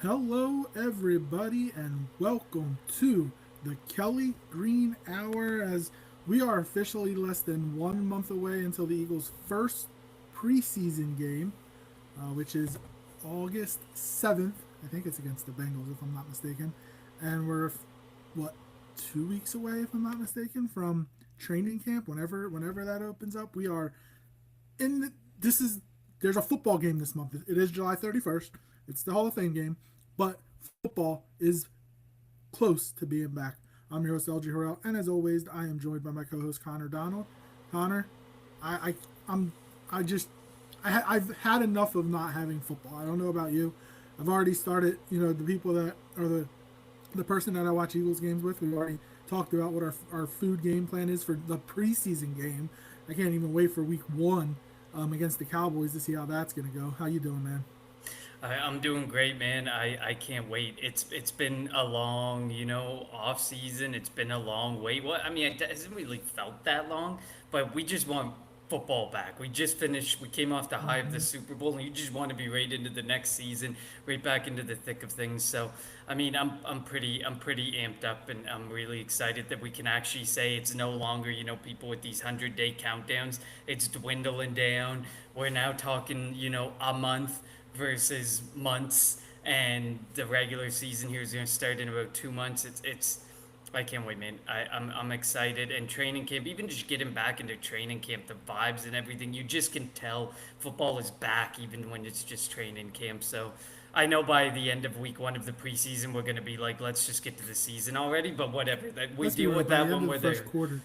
Hello, everybody, and welcome to the Kelly Green Hour. As we are officially less than 1 month away until the Eagles' first preseason game, which is August 7th. I think it's against the Bengals, if I'm not mistaken. And we're, what, 2 weeks away, if I'm not mistaken, from training camp. Whenever that opens up, we are in the, this is there's a football game this month. It is July 31st. It's the Hall of Fame game, but football is close to being back. I'm your host LG Harrell, and as always, I am joined by my co-host Connor Donald. Connor, I I'm I just I've had enough of not having football. I don't know about you. I've already started. The people that are the person that I watch Eagles games with. We've already talked about what our food game plan is for the preseason game. I can't even wait for week one against the Cowboys to see how that's going to go. How you doing, man? I'm doing great, man. I can't wait. It's been a long, off season. It's been a long wait. Well, I mean, it hasn't really felt that long, but we just want football back. We just finished. We came off the high of the Super Bowl, and you just want to be right into the next season, right back into the thick of things. So, I mean, I'm pretty amped up, and I'm really excited that we can actually say it's no longer, people with these 100-day countdowns. It's dwindling down. We're now talking, a month versus months, and the regular season here is going to start in about 2 months. It's I can't wait, man. I'm excited, and training camp, even just getting back into training camp, the vibes and everything, you just can tell football is back even when it's just training camp. So I know by the end of week one of the preseason we're going to be like, let's just get to the season already, but whatever, that we Let's be deal right. with By the that end when of the we're first there. quarter,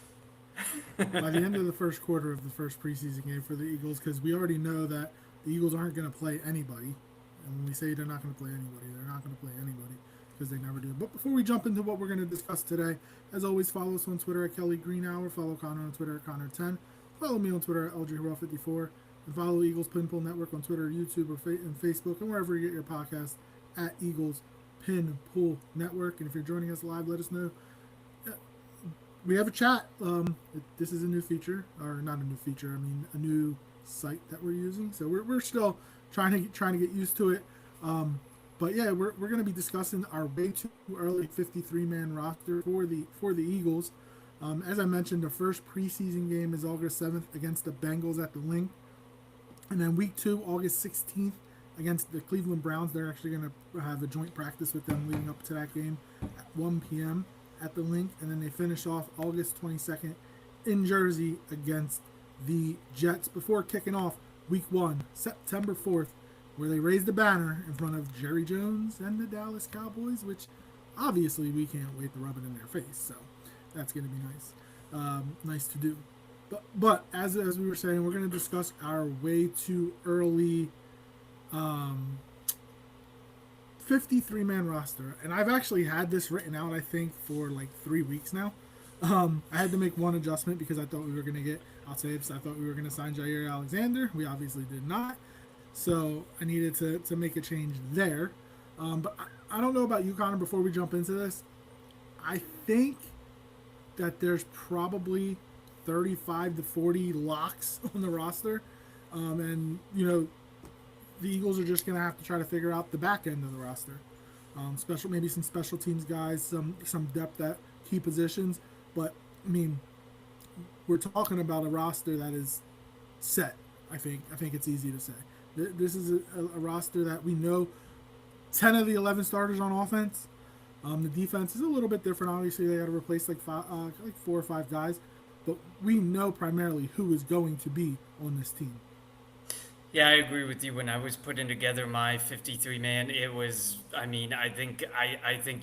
by the end of the first quarter of the first preseason game for the Eagles, because we already know that the Eagles aren't going to play anybody. And when we say they're not going to play anybody, they're not going to play anybody because they never do. But before we jump into what we're going to discuss today, as always, follow us on Twitter at Kelly Green Hour. Follow Connor on Twitter at Connor10. Follow me on Twitter at LGHarrell54. And follow Eagles Pinpool Network on Twitter, YouTube, and Facebook, and wherever you get your podcast at Eagles Pinpool Network. And if you're joining us live, let us know. We have a chat. This is a new feature, or not a new feature. I mean, a new site that we're using. So we're still trying to get used to it. But yeah, we're going to be discussing our way too early 53 man roster for the Eagles. As I mentioned, the first preseason game is August 7th against the Bengals at the Link, and then week two, August 16th against the Cleveland Browns. They're actually going to have a joint practice with them leading up to that game at 1 p.m. at the Link, and then they finish off August 22nd in Jersey against the Jets before kicking off week one, September 4th, where they raise the banner in front of Jerry Jones and the Dallas Cowboys, which obviously we can't wait to rub it in their face. So that's going to be nice, nice to do. But as we were saying, we're going to discuss our way too early 53 man roster. And I've actually had this written out, I think, for like 3 weeks now. I had to make one adjustment because I thought we were going to get, I'll say this, I thought we were going to sign Jair Alexander. We obviously did not. So I needed to make a change there. But I don't know about you, Connor, before we jump into this. I think that there's probably 35 to 40 locks on the roster. And the Eagles are just going to have to try to figure out the back end of the roster. Maybe some special teams guys, some depth at key positions. But, I mean, we're talking about a roster that is set. I think it's easy to say. This is a roster that we know 10 of the 11 starters on offense. The defense is a little bit different. Obviously, they got to replace like 4 or 5 guys, but we know primarily who is going to be on this team. Yeah, I agree with you. When I was putting together my 53 man, it was, I mean, I think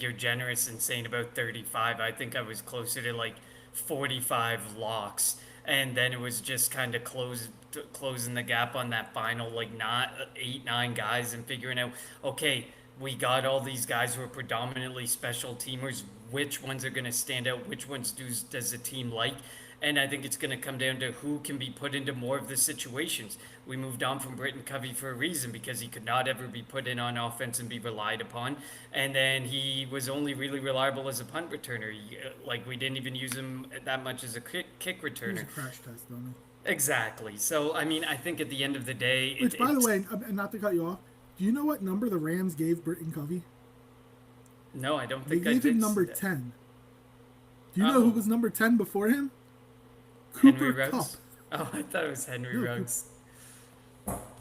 you're generous in saying about 35. I think I was closer to like 45 locks. And then it was just kind of closing the gap on that final like not 8 9 guys and figuring out, okay, we got all these guys who are predominantly special teamers. Which ones are going to stand out? Which ones does the team like? And I think it's going to come down to who can be put into more of the situations. We moved on from Britton Covey for a reason because he could not ever be put in on offense and be relied upon. And then he was only really reliable as a punt returner. Like we didn't even use him that much as a kick He was returner. a crash test dummy. Exactly. So I mean, I think at the end of the day, Which, by the it's way, and not to cut you off, Do you know what number the Rams gave Britton Covey? No, I don't They think I gave him did see number that. 10. Do you know who Oh, was number 10 before him? Henry Cooper Cup. Ruggs. Oh, I thought it was Henry No, Cooper. Ruggs.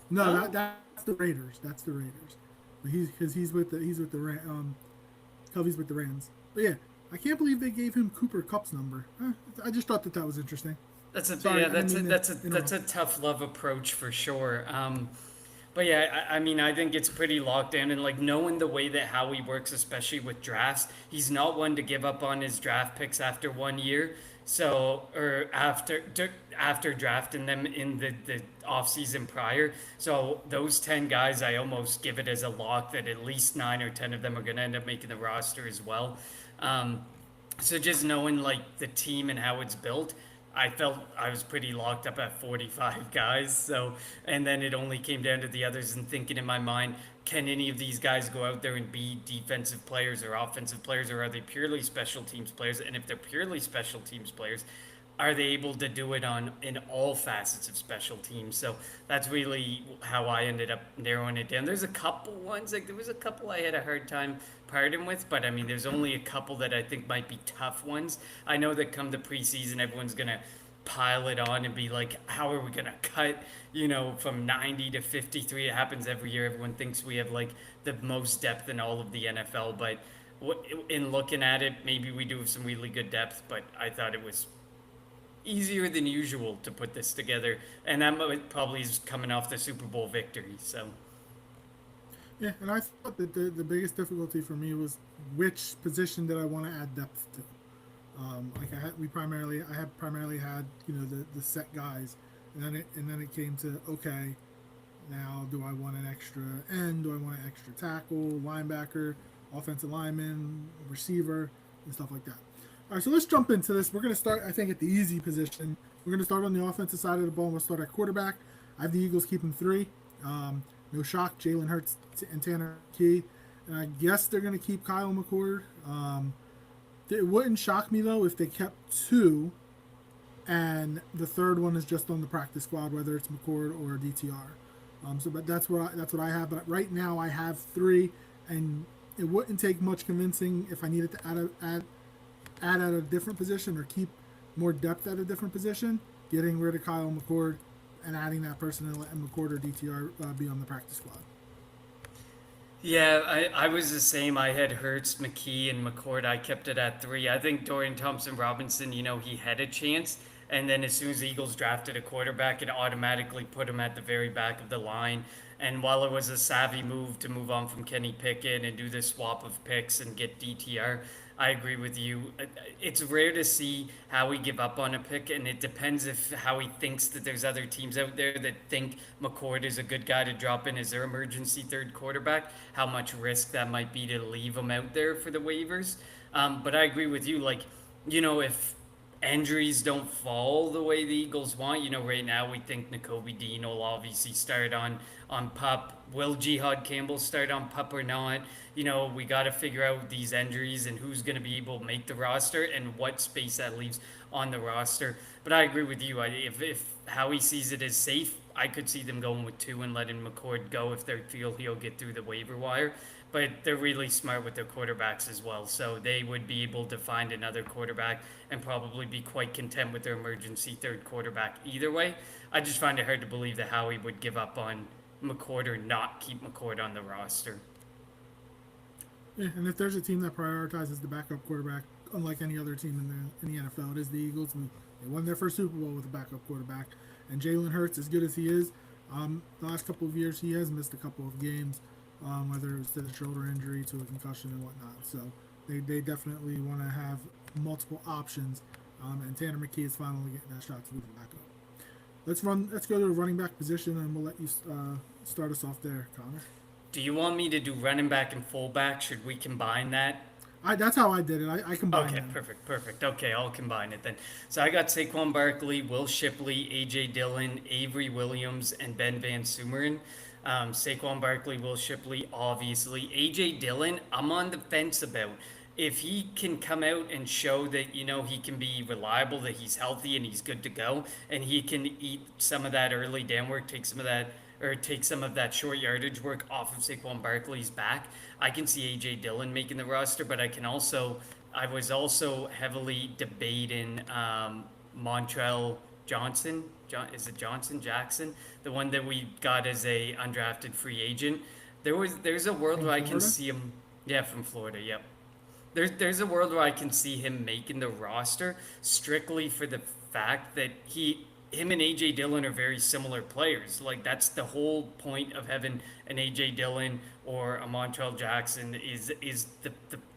No, Oh, that's the Raiders. That's the Raiders. But he's with the Covey's with the Rams. But yeah, I can't believe they gave him Cooper Cup's number. I just thought that was interesting. that's a Sorry, yeah. I didn't mean to That's interrupt. a tough love approach for sure. But yeah, I mean, I think it's pretty locked in, and like knowing the way that Howie works, especially with drafts, he's not one to give up on his draft picks after 1 year. So, or after drafting them in the off season prior. So those 10 guys, I almost give it as a lock that at least 9 or 10 of them are going to end up making the roster as well. Um, so just knowing like the team and how it's built, I felt I was pretty locked up at 45 guys. So, and then it only came down to the others and thinking in my mind, can any of these guys go out there and be defensive players or offensive players, or are they purely special teams players? And if they're purely special teams players, are they able to do it on in all facets of special teams? So that's really how I ended up narrowing it down. There's a couple ones, like there was a couple I had a hard time parting with, but I mean there's only a couple that I think might be tough ones. I know that come the preseason everyone's gonna pile it on and be like, how are we gonna cut, from 90 to 53? It happens every year. Everyone thinks we have like the most depth in all of the NFL, but in looking at it, maybe we do have some really good depth, but I thought it was easier than usual to put this together, and that probably is coming off the Super Bowl victory. So Yeah, and I thought that the biggest difficulty for me was which position did I want to add depth to. Like I had primarily had the set guys, and then it came to okay, now do I want an extra end? Do I want an extra tackle, linebacker, offensive lineman, receiver, and stuff like that. All right, so let's jump into this. We're going to start, I think, at the easy position. We're going to start on the offensive side of the ball. We'll start at quarterback. I have the Eagles keeping three. No shock, Jalen Hurts and Tanner Key. And I guess they're going to keep Kyle McCord. It wouldn't shock me, though, if they kept two and the third one is just on the practice squad, whether it's McCord or DTR. But that's what I have. But right now I have three, and it wouldn't take much convincing if I needed to add at a different position or keep more depth at a different position. Getting rid of Kyle McCord and adding that person and letting McCord or DTR be on the practice squad. yeah, I was the same. I had Hurts, McKee, and McCord. I kept it at three. I think Dorian Thompson Robinson, he had a chance. And then as soon as the Eagles drafted a quarterback, it automatically put him at the very back of the line. And while it was a savvy move to move on from Kenny Pickett and do this swap of picks and get DTR, I agree with you. It's rare to see Howie give up on a pick, and it depends if Howie thinks that there's other teams out there that think McCord is a good guy to drop in as their emergency third quarterback, how much risk that might be to leave him out there for the waivers. But I agree with you. Like, if injuries don't fall the way the Eagles want. Right now we think Nakobe Dean will obviously start on pup. Will Jihad Campbell start on pup or not? We got to figure out these injuries and who's going to be able to make the roster and what space that leaves on the roster. But I agree with you. If Howie sees it as safe, I could see them going with two and letting McCord go if they feel he'll get through the waiver wire. But they're really smart with their quarterbacks as well. So they would be able to find another quarterback and probably be quite content with their emergency third quarterback either way. I just find it hard to believe that Howie would give up on McCord or not keep McCord on the roster. Yeah, and if there's a team that prioritizes the backup quarterback, unlike any other team in the NFL, it is the Eagles. They won their first Super Bowl with a backup quarterback, and Jalen Hurts, as good as he is, the last couple of years he has missed a couple of games, whether it was to a shoulder injury, to a concussion, and whatnot. So they definitely want to have multiple options, and Tanner McKee is finally getting that shot to be the backup. Let's go to the running back position, and we'll let you start us off there, Connor. Do you want me to do running back and fullback? Should we combine that? That's how I did it. I combined Okay, them. perfect. Okay, I'll combine it then. So I got Saquon Barkley, Will Shipley, AJ Dillon, Avery Williams, and Ben Van Sumeren. Saquon Barkley, Will Shipley, obviously. AJ Dillon, I'm on the fence about. If he can come out and show that, he can be reliable, that he's healthy and he's good to go, and he can eat some of that early down work, take some of that or take some of that short yardage work off of Saquon Barkley's back, I can see AJ Dillon making the roster, but I was also heavily debating Montrell Johnson. Is it Johnson Jackson, the one that we got as a undrafted free agent? There's a world From where I can Florida. see him. Yeah, from Florida. Yep. There's a world where I can see him making the roster strictly for the fact that him and AJ Dillon are very similar players. Like that's the whole point of having an AJ Dillon or a Montrell Jackson is the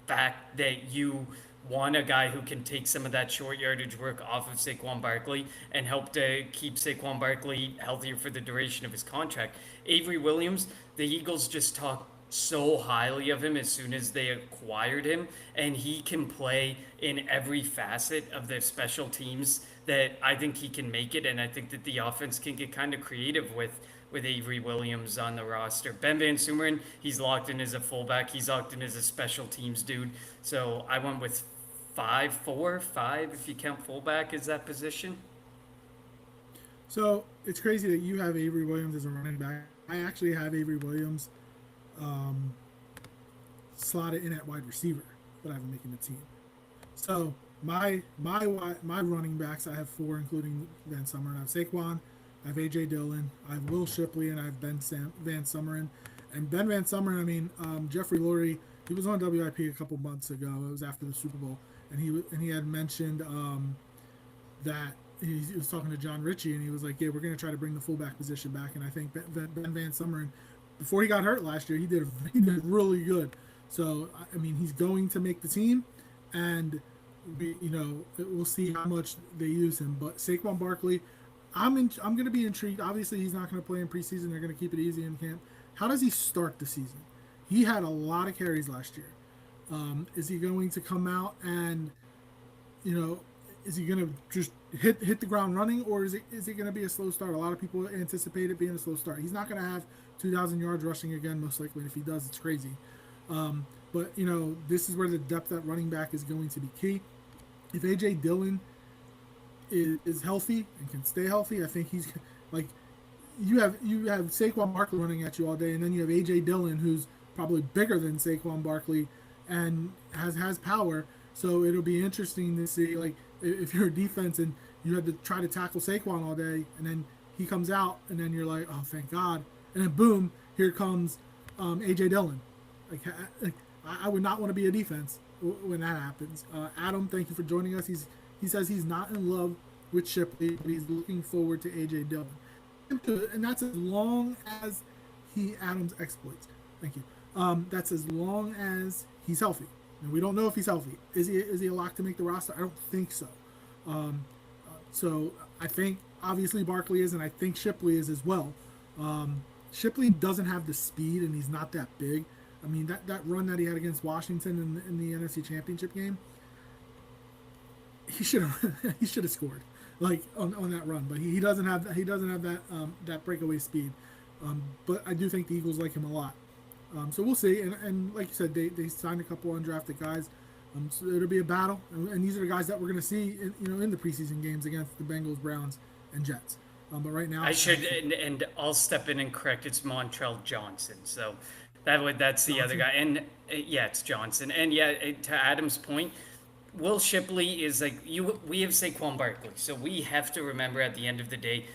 fact that you want a guy who can take some of that short yardage work off of Saquon Barkley and help to keep Saquon Barkley healthier for the duration of his contract. Avery Williams, the Eagles just talk so highly of him as soon as they acquired him, and he can play in every facet of their special teams that I think he can make it, and I think that the offense can get kind of creative with Avery Williams on the roster. Ben Van Sumeren, he's locked in as a fullback. He's locked in as a special teams dude. So I went with 5-4-5 if you count fullback as that position. So it's crazy that you have Avery Williams as a running back. I actually have Avery Williams um, slotted in at wide receiver, but I haven't making the team. So my running backs, I have four, including Van Sumeren. I have Saquon, I have AJ Dillon, I have Will Shipley, and I have Van Sumeren. And Ben Van Sumeren, I mean, Jeffrey Lurie, he was on WIP a couple months ago. It was after the Super Bowl, and he had mentioned that he was talking to John Ritchie, and he was like, "Yeah, we're going to try to bring the fullback position back." And I think Ben Van Sumeren, before he got hurt last year, he did really good. So I mean, he's going to make the team, and we'll see how much they use him. But Saquon Barkley, I'm going to be intrigued. Obviously, he's not going to play in preseason. They're going to keep it easy in camp. How does he start the season? He had a lot of carries last year. Is he going to come out and, you know, is he going to just hit the ground running, or is it going to be a slow start? A lot of people anticipate it being a slow start. He's not going to have 2,000 yards rushing again, most likely. If he does, it's crazy. But this is where the depth at running back is going to be key. If AJ Dillon is healthy and can stay healthy, I think he's like you have Saquon Barkley running at you all day, and then you have AJ Dillon, who's probably bigger than Saquon Barkley and has power. So it'll be interesting to see, like, if you're a defense and you had to try to tackle Saquon all day, and then he comes out, and then you're like, oh, thank God, and then boom, here comes AJ Dillon. Like I would not want to be a defense when that happens. Adam, thank you for joining us. He says he's not in love with Shipley, but he's looking forward to AJ Dillon, and that's as long as Adams exploits. Thank you. That's as long as he's healthy. And we don't know if he's healthy. Is he a lock to make the roster? I don't think so. So I think obviously Barkley is, and I think Shipley is as well. Shipley doesn't have the speed, and he's not that big. I mean, that run that he had against Washington in the NFC Championship game, he should have scored like on that run, but he doesn't have that breakaway speed. But I do think the Eagles like him a lot. So we'll see. And like you said, they signed a couple undrafted guys. So it'll be a battle, and these are the guys that we're going to see in the preseason games against the Bengals, Browns, and Jets. But right now, and I'll step in and correct. It's Montrell Johnson. So that's the other guy. And yeah, it's Johnson. And yeah, to Adam's point, Will Shipley is like we have Saquon Barkley, so we have to remember at the end of the day,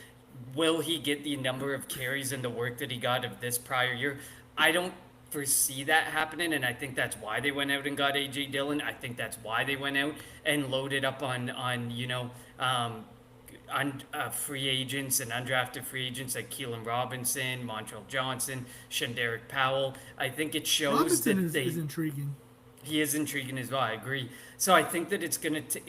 will he get the number of carries and the work that he got of this prior year? I don't foresee that happening, and I think that's why they went out and got AJ Dillon. I think that's why they went out and loaded up on free agents and undrafted free agents like Keelan Robinson, Montrell Johnson, Shanderick Powell. I think it shows Robinson that is intriguing. He is intriguing as well. I agree. So I think that it's going to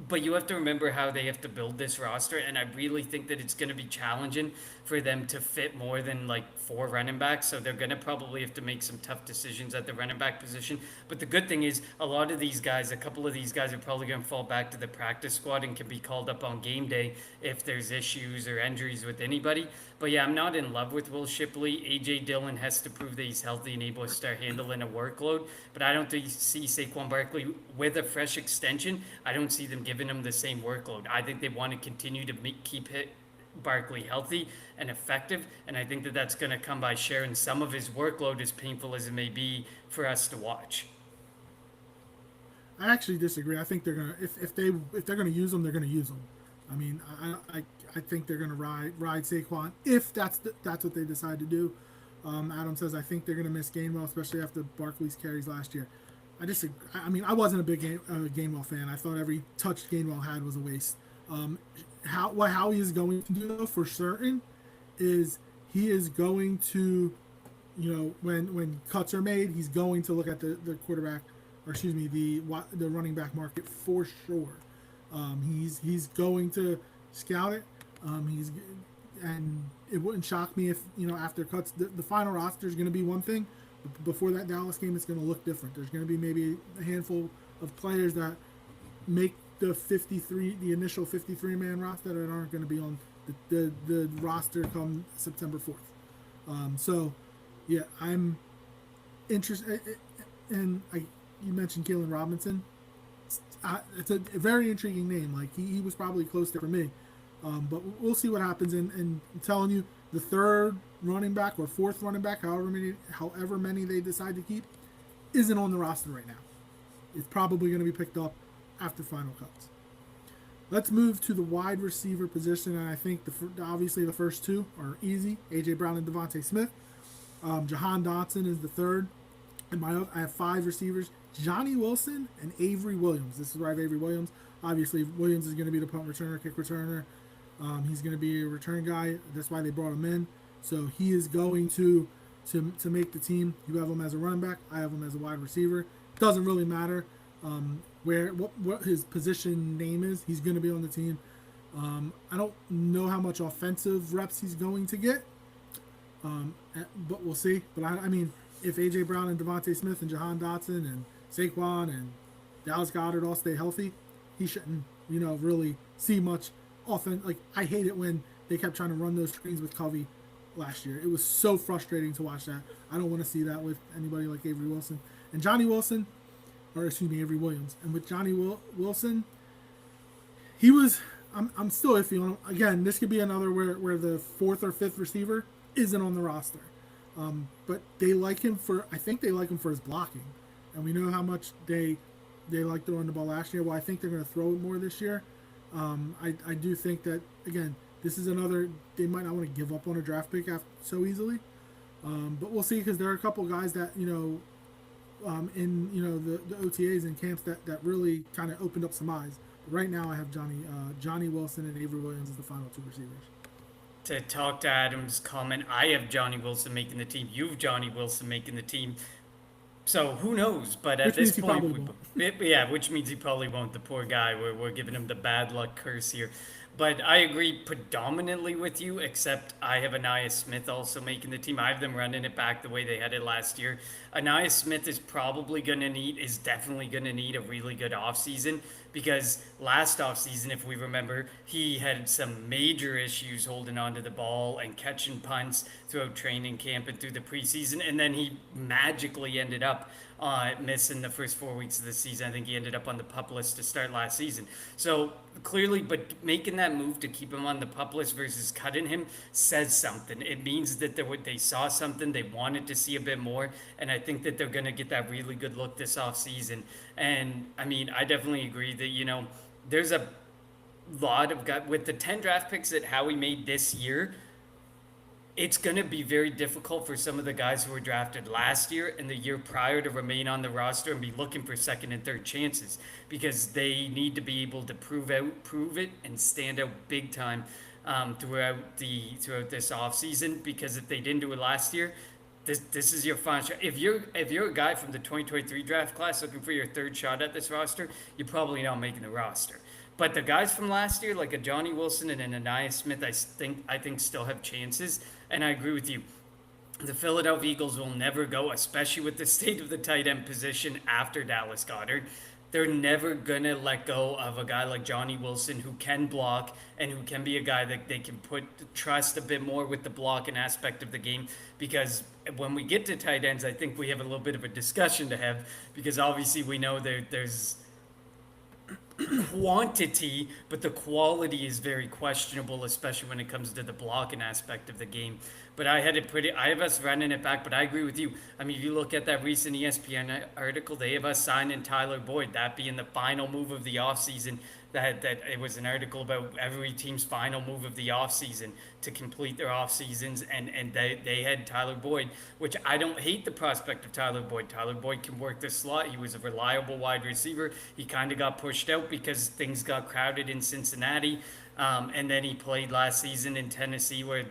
but you have to remember how they have to build this roster, and I really think that it's going to be challenging for them to fit more than like 4 running backs. So they're going to probably have to make some tough decisions at the running back position. But the good thing is a lot of these guys, a couple of these guys are probably going to fall back to the practice squad and can be called up on game day if there's issues or injuries with anybody. But yeah, I'm not in love with Will Shipley. AJ Dillon has to prove that he's healthy and able to start handling a workload. But I don't see Saquon Barkley with a fresh extension. I don't see them giving him the same workload. I think they want to continue to keep Barkley healthy and effective, and I think that that's going to come by sharing some of his workload, as painful as it may be for us to watch. I actually disagree. I think they're gonna if they're gonna use them, they're gonna use them. I mean, I think they're gonna ride Saquon if that's what they decide to do. Adam says I think they're gonna miss Gainwell, especially after Barkley's carries last year. I disagree. I mean, I wasn't a big Gainwell fan. I thought every touch Gainwell had was a waste. How he is going to do though for certain is he is going to, when cuts are made, he's going to look at the quarterback, or excuse me, the running back market for sure. He's going to scout it. And it wouldn't shock me if after cuts the final roster is going to be one thing. Before that Dallas game, it's going to look different. There's going to be maybe a handful of players that make the initial 53 man roster that aren't going to be on the roster come September 4th. So yeah, I'm interested. And you mentioned Kalen Robinson. It's a very intriguing name. Like he was probably close there for me. But we'll see what happens. And I'm telling you, the third running back or fourth running back, however many they decide to keep, isn't on the roster right now. It's probably going to be picked up after final cuts. Let's move to the wide receiver position, and I think obviously the first two are easy: AJ Brown and Devontae Smith. Jahan Dotson is the third. And I have five receivers: Johnny Wilson and Avery Williams. This is where I have Avery Williams. Obviously, Williams is going to be the punt returner, kick returner. He's going to be a return guy. That's why they brought him in. So he is going to make the team. You have him as a running back. I have him as a wide receiver. Doesn't really matter what his position name is. He's going to be on the team. I don't know how much offensive reps he's going to get, but we'll see. But I mean, if AJ Brown and Devontae Smith and Jahan Dotson and Saquon and Dallas Goedert all stay healthy, he shouldn't really see much offense. Like, I hate it when they kept trying to run those screens with Covey last year. It was so frustrating to watch that. I don't want to see that with anybody like Avery Wilson. And Johnny Wilson, or excuse me, Avery Williams. And with Johnny Wilson, I'm still iffy on him. Again, this could be another where the fourth or fifth receiver isn't on the roster. But they like him I think they like him for his blocking. And we know how much they liked throwing the ball last year. Well, I think they're going to throw it more this year. I do think that, again, this is another, they might not want to give up on a draft pick so easily. But we'll see, because there are a couple guys that, in the OTAs and camps that really kind of opened up some eyes. But right now I have Johnny Wilson and Avery Williams as the final two receivers. To talk to Adam's comment, I have Johnny Wilson making the team. You've Johnny Wilson making the team. So who knows? But at this point, yeah, which means he probably won't. The poor guy. We're giving him the bad luck curse here. But I agree predominantly with you, except I have Anaya Smith also making the team. I have them running it back the way they had it last year. Anaya Smith is definitely going to need a really good offseason, because last offseason, if we remember, he had some major issues holding onto the ball and catching punts throughout training camp and through the preseason. And then he magically ended up missing the first 4 weeks of the season. I think he ended up on the PUP list to start last season. So clearly, but making that move to keep him on the PUP list versus cutting him says something. It means that they saw something, they wanted to see a bit more, and I think that they're going to get that really good look this offseason. And I mean, I definitely agree that, there's a lot of guys with the 10 draft picks that Howie made this year. It's going to be very difficult for some of the guys who were drafted last year and the year prior to remain on the roster and be looking for second and third chances, because they need to be able to prove it, and stand out big time throughout this offseason. Because if they didn't do it last year, this is your final shot. If you're a guy from the 2023 draft class looking for your third shot at this roster, you're probably not making the roster. But the guys from last year, like a Johnny Wilson and an Anaya Smith, I think still have chances. And I agree with you. The Philadelphia Eagles will never go, especially with the state of the tight end position after Dallas Goedert. They're never going to let go of a guy like Johnny Wilson, who can block and who can be a guy that they can trust a bit more with the blocking aspect of the game. Because when we get to tight ends, I think we have a little bit of a discussion to have, because obviously we know there's quantity, but the quality is very questionable, especially when it comes to the blocking aspect of the game. But I have us running it back, but I agree with you. I mean, if you look at that recent ESPN article, they have us signing Tyler Boyd, that being the final move of the offseason. That it was an article about every team's final move of the offseason to complete their off seasons, and they had Tyler Boyd, which I don't hate the prospect of Tyler Boyd. Tyler Boyd can work the slot. He was a reliable wide receiver. He kind of got pushed out because things got crowded in Cincinnati, and then he played last season in Tennessee, where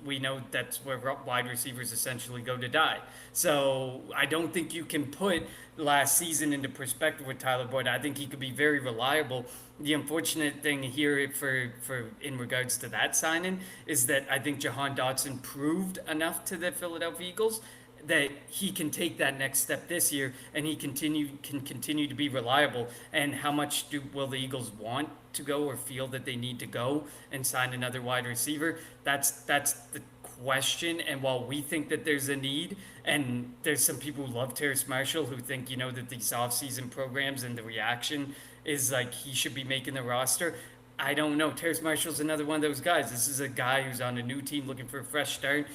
we know that's where wide receivers essentially go to die. So I don't think you can put last season into perspective with Tyler Boyd. I think he could be very reliable. The unfortunate thing here for in regards to that signing is that I think Jahan Dotson proved enough to the Philadelphia Eagles that he can take that next step this year and he can continue to be reliable. And how much will the Eagles want to go or feel that they need to go and sign another wide receiver? That's the question. And while we think that there's a need, and there's some people who love Terrace Marshall who think, that these offseason programs and the reaction is like he should be making the roster. I don't know. Terrace Marshall's another one of those guys. This is a guy who's on a new team looking for a fresh start,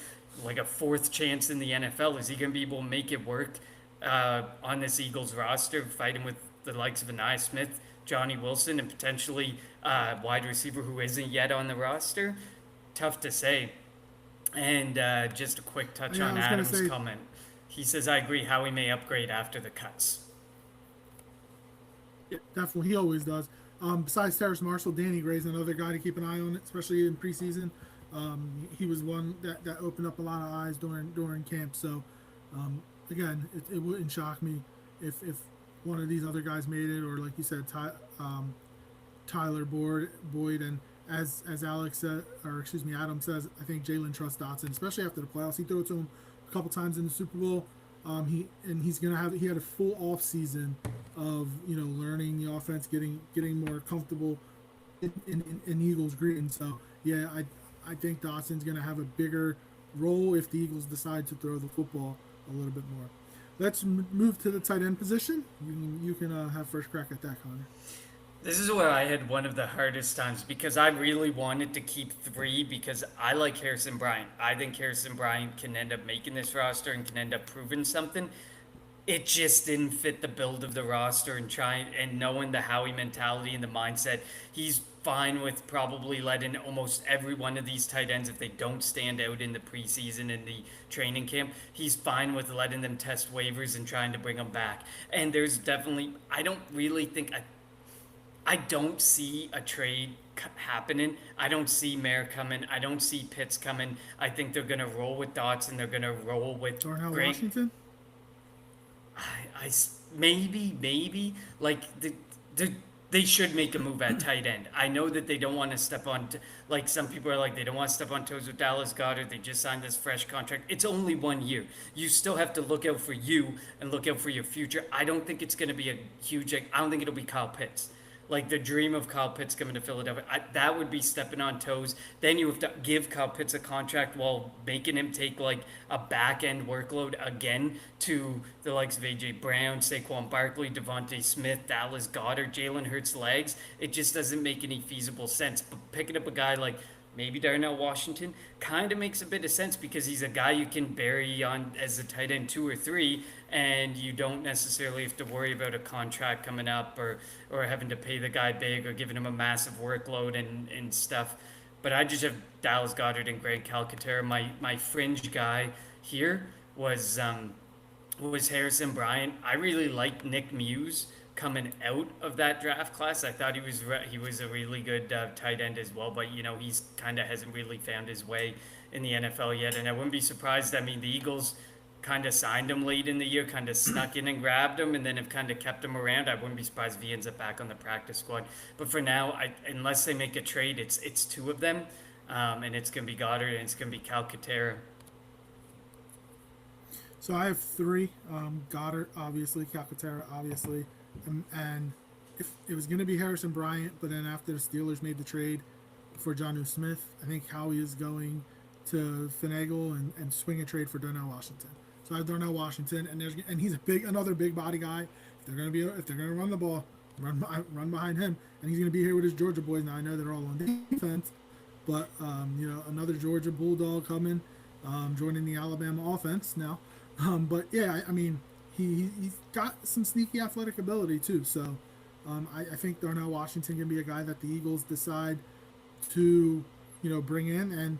like a fourth chance in the NFL. Is he going to be able to make it work on this Eagles roster, fighting with the likes of Anaya Smith, Johnny Wilson, and potentially wide receiver who isn't yet on the roster? Tough to say. And just a quick touch Yeah, on I was gonna Adam's say, comment. He says, I agree, Howie may upgrade after the cuts. yeah, definitely, he always does. Besides Terrace Marshall, Danny Gray's another guy to keep an eye on, especially in preseason. He was one that opened up a lot of eyes during camp. So, again, it wouldn't shock me if one of these other guys made it, or like you said, Tyler Boyd, and as Alex said, or excuse me, Adam says, I think Jalen trusts Dotson, especially after the playoffs. He threw it to him a couple times in the Super Bowl. He had a full off season of learning the offense, getting more comfortable in Eagles green. So yeah, I think Dotson's gonna have a bigger role if the Eagles decide to throw the football a little bit more. Let's move to the tight end position. You can have first crack at that, Connor. This is where I had one of the hardest times because I really wanted to keep three because I like Harrison Bryant. I think Harrison Bryant can end up making this roster and can end up proving something. It just didn't fit the build of the roster and trying and knowing the Howie mentality and the mindset. He's fine with probably letting almost every one of these tight ends, if they don't stand out in the preseason and the training camp, he's fine with letting them test waivers and trying to bring them back. And there's definitely, I don't see a trade happening. I don't see Mayer coming. I don't see Pitts coming. I think they're going to roll with Dots and they're going to roll with Darnell Greg. Washington. Maybe like they should make a move at tight end. I know that they don't want to step on like some people are like they don't want to step on toes with Dallas Goedert. They just signed this fresh contract. It's only 1 year. You still have to look out for you and look out for your future. I don't think it's going to be a huge. I don't think it'll be Kyle Pitts. Like the dream of Kyle Pitts coming to Philadelphia, that would be stepping on toes. Then you have to give Kyle Pitts a contract while making him take like a back end workload again to the likes of AJ Brown, Saquon Barkley, Devontae Smith, Dallas Goedert, Jalen Hurts' legs. It just doesn't make any feasible sense. But picking up a guy like maybe Darnell Washington kind of makes a bit of sense because he's a guy you can bury on as a tight end 2 or 3, and you don't necessarily have to worry about a contract coming up or having to pay the guy big or giving him a massive workload and stuff. But I just have Dallas Goedert and Greg Calcaterra. My fringe guy here was Harrison Bryant. I really like Nick Muse coming out of that draft class. I thought he was a really good tight end as well, but he's kind of hasn't really found his way in the NFL yet. And I wouldn't be surprised. I mean, the Eagles kind of signed him late in the year, kind of snuck in and grabbed him, and then have kind of kept him around. I wouldn't be surprised if he ends up back on the practice squad. But for now, unless they make a trade, it's two of them, and it's gonna be Goddard and it's gonna be Calcaterra. So I have three. Goddard, obviously. Calcaterra, obviously. And if it was going to be Harrison Bryant, but then after the Steelers made the trade for Jonnu Smith, I think Howie is going to finagle and swing a trade for Darnell Washington. So I have Darnell Washington, and he's another big body guy. If they're going to run the ball, run behind him, and he's going to be here with his Georgia boys. Now I know they're all on defense, but another Georgia Bulldog coming, joining the Alabama offense now. But yeah, I mean, he's got some sneaky athletic ability too. So I think Darnell Washington can be a guy that the Eagles decide to bring in, and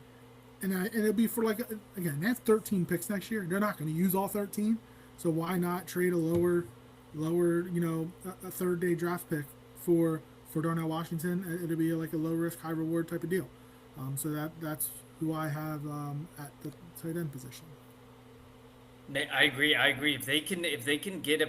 it'll be for like, again, they have 13 picks next year. They're not going to use all 13, so why not trade a lower a third day draft pick for Darnell Washington? It'll be like a low risk, high reward type of deal. So that's who I have at the tight end position. I agree. I agree. If they can get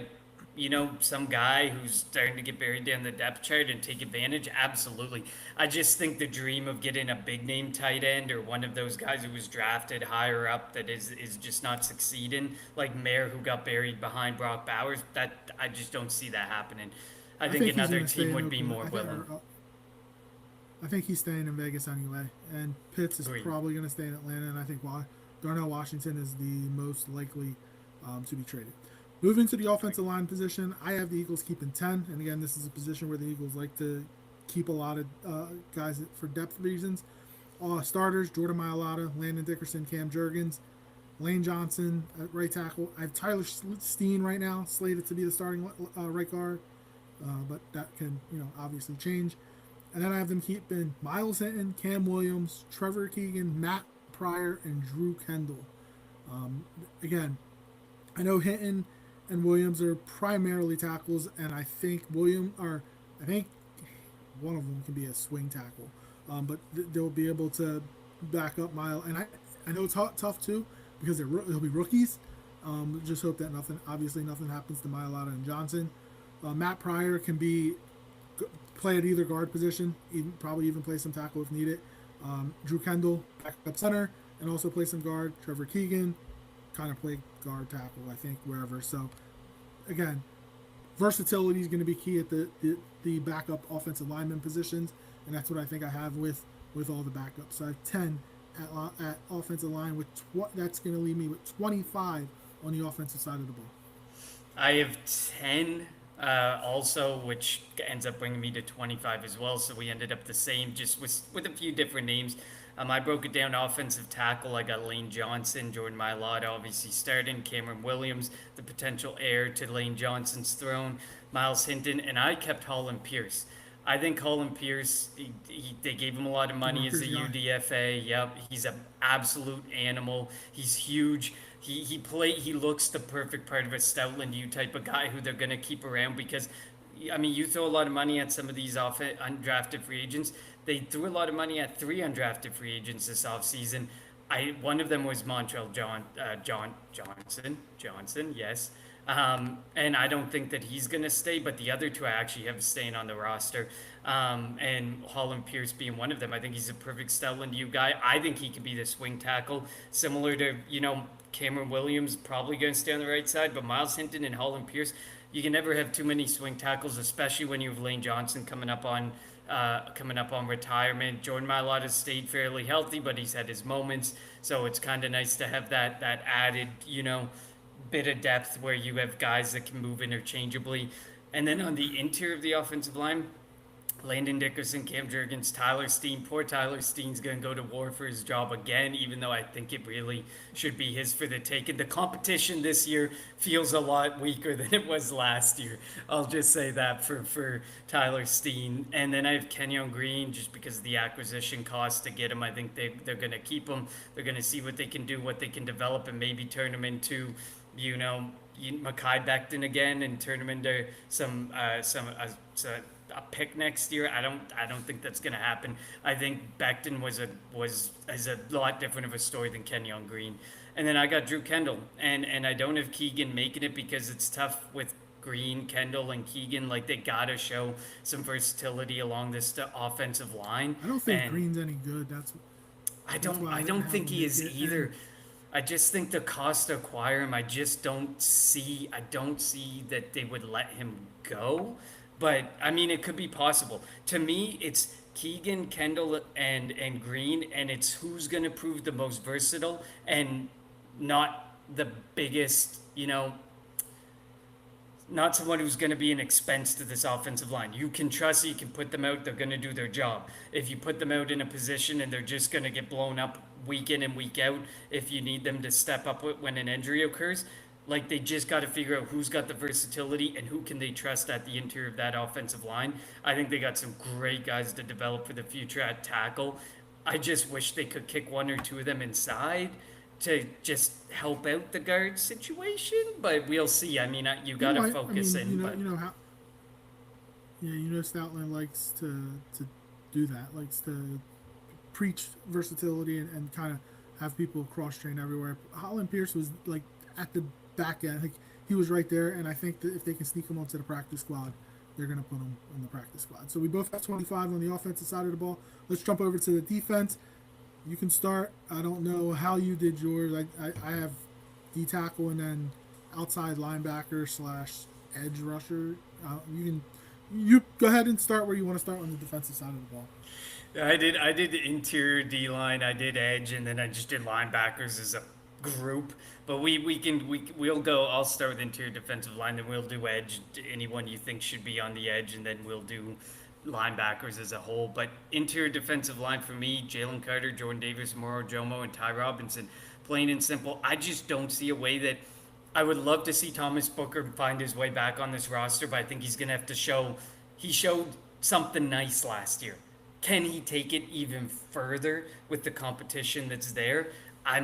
some guy who's starting to get buried down the depth chart and take advantage, absolutely. I just think the dream of getting a big name tight end or one of those guys who was drafted higher up that is just not succeeding, like Mayer who got buried behind Brock Bowers, that I just don't see that happening. I I think think he's another going to stay team in would be Oakland. more willing. I think he's staying in Vegas anyway, and Pitts is Agreed. probably going to stay in Atlanta. And I think why Darnell Washington is the most likely to be traded. Moving to the offensive line position, I have the Eagles keeping 10. And again, this is a position where the Eagles like to keep a lot of guys for depth reasons. Starters: Jordan Mailata, Landon Dickerson, Cam Jurgens, Lane Johnson at right tackle. I have Tyler Steen right now slated to be the starting right guard, but that can obviously change. And then I have them keeping Miles Hinton, Cam Williams, Trevor Keegan, Matt Pryor, and Drew Kendall. Again, I know Hinton and Williams are primarily tackles, and I think one of them can be a swing tackle, but they'll be able to back up Miles. And I know it's tough too because they'll be rookies. Just hope that nothing happens to Mailata and Johnson. Matt Pryor can play at either guard position, probably even play some tackle if needed. Drew Kendall, backup center, and also play some guard. Trevor Keegan, kind of play guard tackle, I think, wherever. So, again, versatility is going to be key at the backup offensive lineman positions, and that's what I think I have with all the backups. So I have 10 at offensive line, that's going to leave me with 25 on the offensive side of the ball. I have 10 also, which ends up bringing me to 25 as well. So we ended up the same, just with a few different names. I broke it down offensive tackle. I got Lane Johnson, Jordan Mailata obviously starting, Cameron Williams, the potential heir to Lane Johnson's throne, Miles Hinton, and I kept Holland Pierce. I think Holland Pierce, they gave him a lot of money as a UDFA. Yep, he's an absolute animal. He's huge. He looks the perfect part of a Stoutland U type of guy who they're gonna keep around because, I mean, you throw a lot of money at some of these undrafted free agents. They threw a lot of money at 3 undrafted free agents this offseason. One of them was Montreal Johnson, yes. And I don't think that he's going to stay, but the other two I actually have staying on the roster. And Holland Pierce being one of them. I think he's a perfect Stoutland U guy. I think he could be the swing tackle, similar to, Cameron Williams, probably going to stay on the right side, but Miles Hinton and Holland Pierce, you can never have too many swing tackles, especially when you have Lane Johnson coming up on retirement. Jordan Mailata stayed fairly healthy, but he's had his moments, so it's kind of nice to have that added, bit of depth where you have guys that can move interchangeably. And then on the interior of the offensive line, Landon Dickerson, Cam Jurgens, Tyler Steen. Poor Tyler Steen's going to go to war for his job again, even though I think it really should be his for the taking. The competition this year feels a lot weaker than it was last year. I'll just say that for Tyler Steen. And then I have Kenyon Green, just because of the acquisition cost to get him. I think they're going to keep him. They're going to see what they can do, what they can develop, and maybe turn him into, Mekhi Becton again and turn him into a pick next year. I don't think that's going to happen. I think Becton is a lot different of a story than Kenyon Green. And then I got Drew Kendall, and I don't have Keegan making it because it's tough with Green, Kendall, and Keegan. Like, they gotta show some versatility along this offensive line. I don't think Green's any good. I don't think he is either. I just think the cost to acquire him, I don't see that they would let him go. But I mean, it could be possible. To me, it's Keegan, Kendall, and Green, and it's who's going to prove the most versatile and not the biggest, not someone who's going to be an expense to this offensive line. You can trust it, you can put them out, they're going to do their job. If you put them out in a position and they're just going to get blown up week in and week out, if you need them to step up when an injury occurs, like they just got to figure out who's got the versatility and who can they trust at the interior of that offensive line. I think they got some great guys to develop for the future at tackle. I just wish they could kick one or two of them inside to just help out the guard situation, but we'll see. I mean, you got to focus in. But you know how. Yeah, Stoutland likes to do that. Likes to preach versatility and kind of have people cross train everywhere. Holland Pierce was like at the back end. Like he was right there, and I think that if they can sneak him onto the practice squad, they're going to put him on the practice squad. So we both have 25 on the offensive side of the ball. Let's jump over to the defense. You can start. I don't know how you did yours. I have D tackle and then outside linebacker / edge rusher. You go ahead and start where you want to start on the defensive side of the ball. I did the interior D line, I did edge, and then I just did linebackers as a group. But we'll go. I'll start with interior defensive line, then we'll do edge. Anyone you think should be on the edge, and then we'll do linebackers as a whole. But interior defensive line for me: Jalen Carter, Jordan Davis, Moro Jomo, and Ty Robinson. Plain and simple. I just don't see a way that. I would love to see Thomas Booker find his way back on this roster, but I think he's gonna have to show. He showed something nice last year. Can he take it even further with the competition that's there? I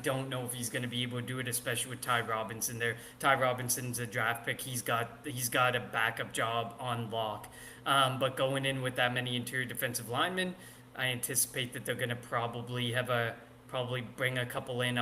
don't know if he's going to be able to do it, especially with Ty Robinson there. Ty Robinson's a draft pick. He's got a backup job on lock. But going in with that many interior defensive linemen, I anticipate that they're going to probably bring a couple in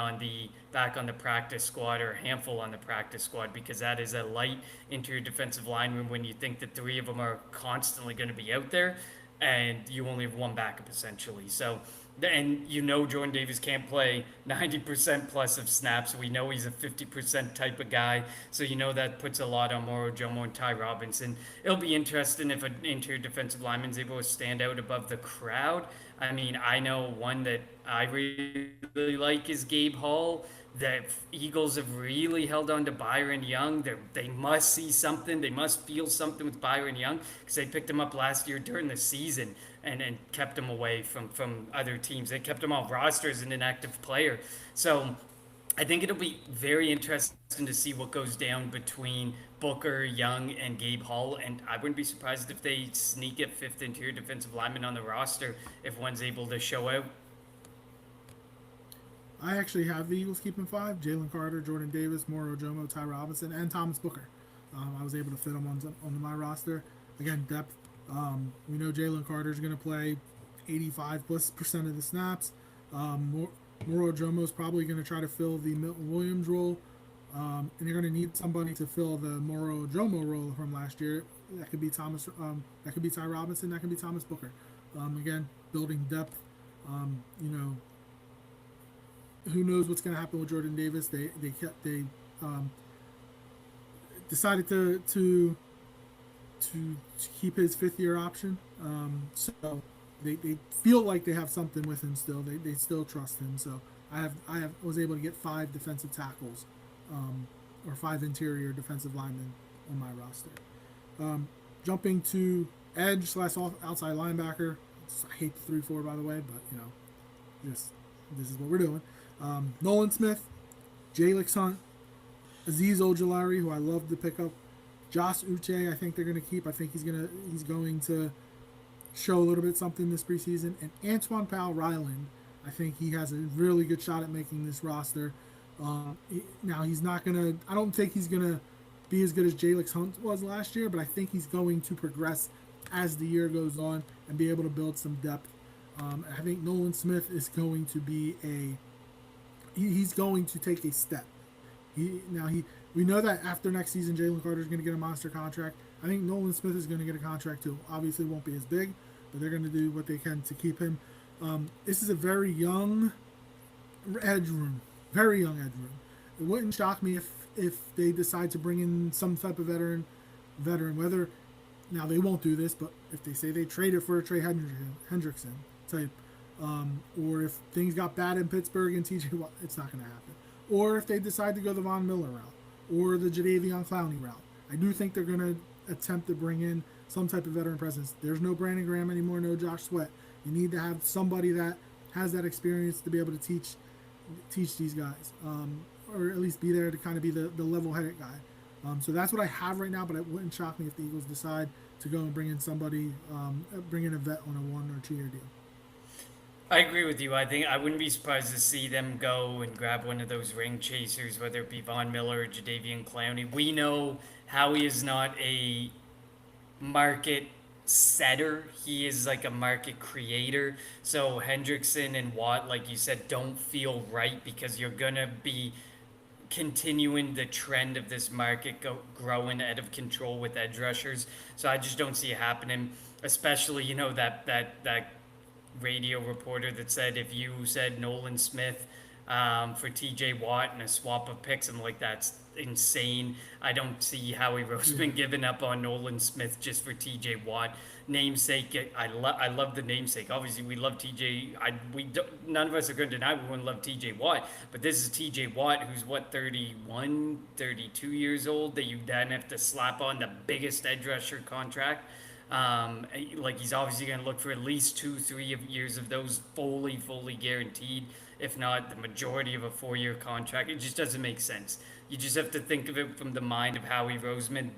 back on the practice squad, or a handful on the practice squad, because that is a light interior defensive lineman when you think that three of them are constantly going to be out there, and you only have one backup essentially. So, and Jordan Davis can't play 90% plus of snaps. We know he's a 50% type of guy. So that puts a lot on Moro Jomo and Ty Robinson. It'll be interesting if an interior defensive lineman's able to stand out above the crowd. I mean, I know one that I really like is Gabe Hall. The Eagles have really held on to Byron Young. They must see something. They must feel something with Byron Young, because they picked him up last year during the season and kept him away from other teams. They kept him off rosters as an inactive player. So I think it'll be very interesting to see what goes down between Booker, Young, and Gabe Hall. And I wouldn't be surprised if they sneak a fifth interior defensive lineman on the roster if one's able to show out. I actually have the Eagles keeping 5: Jalen Carter, Jordan Davis, Moro Jomo, Ty Robinson, and Thomas Booker. I was able to fit them on my roster. Again, depth. We know Jalen Carter is going to play 85+% of the snaps. Moro Jomo is probably going to try to fill the Milton Williams role. And you're going to need somebody to fill the Moro Jomo role from last year. That could be Thomas. That could be Ty Robinson. That could be Thomas Booker. Again, building depth. Who knows what's going to happen with Jordan Davis? They decided to keep his 5th-year option. So they feel like they have something with him still. They still trust him. So I was able to get 5 defensive tackles, or 5 interior defensive linemen on my roster. Jumping to edge / outside linebacker. I hate the 3-4, by the way, but this is what we're doing. Nolan Smith, Jalix Hunt, Aziz Ojulari, who I love to pick up, Josh Uche, I think they're going to keep. I think he's going to show a little bit something this preseason. And Antoine Powell-Ryland, I think he has a really good shot at making this roster. Now he's not going to. I don't think he's going to be as good as Jalix Hunt was last year, but I think he's going to progress as the year goes on and be able to build some depth. I think Nolan Smith is going to be he's going to take a step. We know that after next season, Jalen Carter is going to get a monster contract. I think Nolan Smith is going to get a contract too. Obviously, it won't be as big, but they're going to do what they can to keep him. This is a very young edge room. Very young edge room. It wouldn't shock me if they decide to bring in some type of veteran. Whether now they won't do this, but if they say they trade it for a Trey Hendrickson type, or if things got bad in Pittsburgh and TJ Watt, it's not going to happen. Or if they decide to go the Von Miller route or the Jadeveon Clowney route, I do think they're going to attempt to bring in some type of veteran presence. There's no Brandon Graham anymore, no Josh Sweat. You need to have somebody that has that experience to be able to teach these guys, or at least be there to kind of be the level-headed guy. So that's what I have right now, but it wouldn't shock me if the Eagles decide to go and bring in somebody, bring in a vet on a 1 or 2 year deal. I agree with you. I think I wouldn't be surprised to see them go and grab one of those ring chasers, whether it be Von Miller or Jadeveon Clowney. We know Howie is not a market setter. He is like a market creator. So Hendrickson and Watt, like you said, don't feel right because you're gonna be continuing the trend of this market growing out of control with edge rushers. So I just don't see it happening. Especially, that radio reporter that said if you said Nolan Smith for TJ Watt and a swap of picks, I'm like, that's insane. I don't see Howie Roseman giving up on Nolan Smith just for TJ Watt. Namesake, I love the namesake. Obviously, we love TJ. None of us are going to deny we wouldn't love TJ Watt, but this is TJ Watt, who's what, 31, 32 years old, that you then have to slap on the biggest edge rusher contract. Like he's obviously going to look for at least 2, 3 years of those fully guaranteed, if not the majority of a 4 year contract. It just doesn't make sense. You just have to think of it from the mind of Howie Roseman.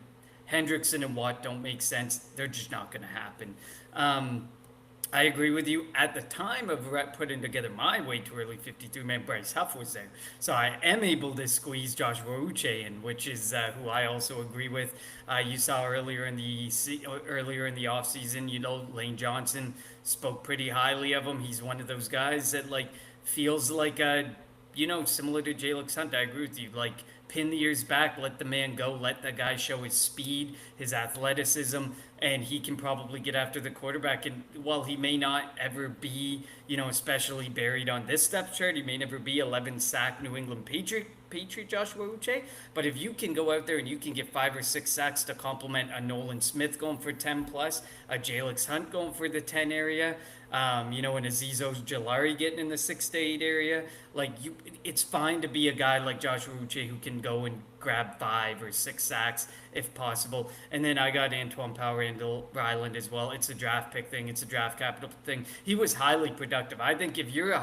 Hendrickson and Watt don't make sense. They're just not going to happen. I agree with you. At the time of putting together my way too early 53-man, Bryce Huff was there. So I am able to squeeze Josh Wauche in, which is who I also agree with. You saw earlier in the offseason, Lane Johnson spoke pretty highly of him. He's one of those guys that feels like similar to Jalix Hunt. I agree with you. Like, pin the ears back, let the man go, let the guy show his speed, his athleticism, and he can probably get after the quarterback. And while he may not ever be, especially buried on this depth chart, he may never be 11 sack New England Patriot Joshua Uche. But if you can go out there and you can get 5 or 6 sacks to complement a Nolan Smith going for 10 plus, a Jalix Hunt going for the 10 area, and Azizo Jalari getting in the 6 to 8 area, it's fine to be a guy like Joshua Uche who can go and grab 5 or 6 sacks if possible. And then I got Antoine Power Ryland as well. It's a draft pick thing. It's a draft capital thing. He was highly productive. I think if you're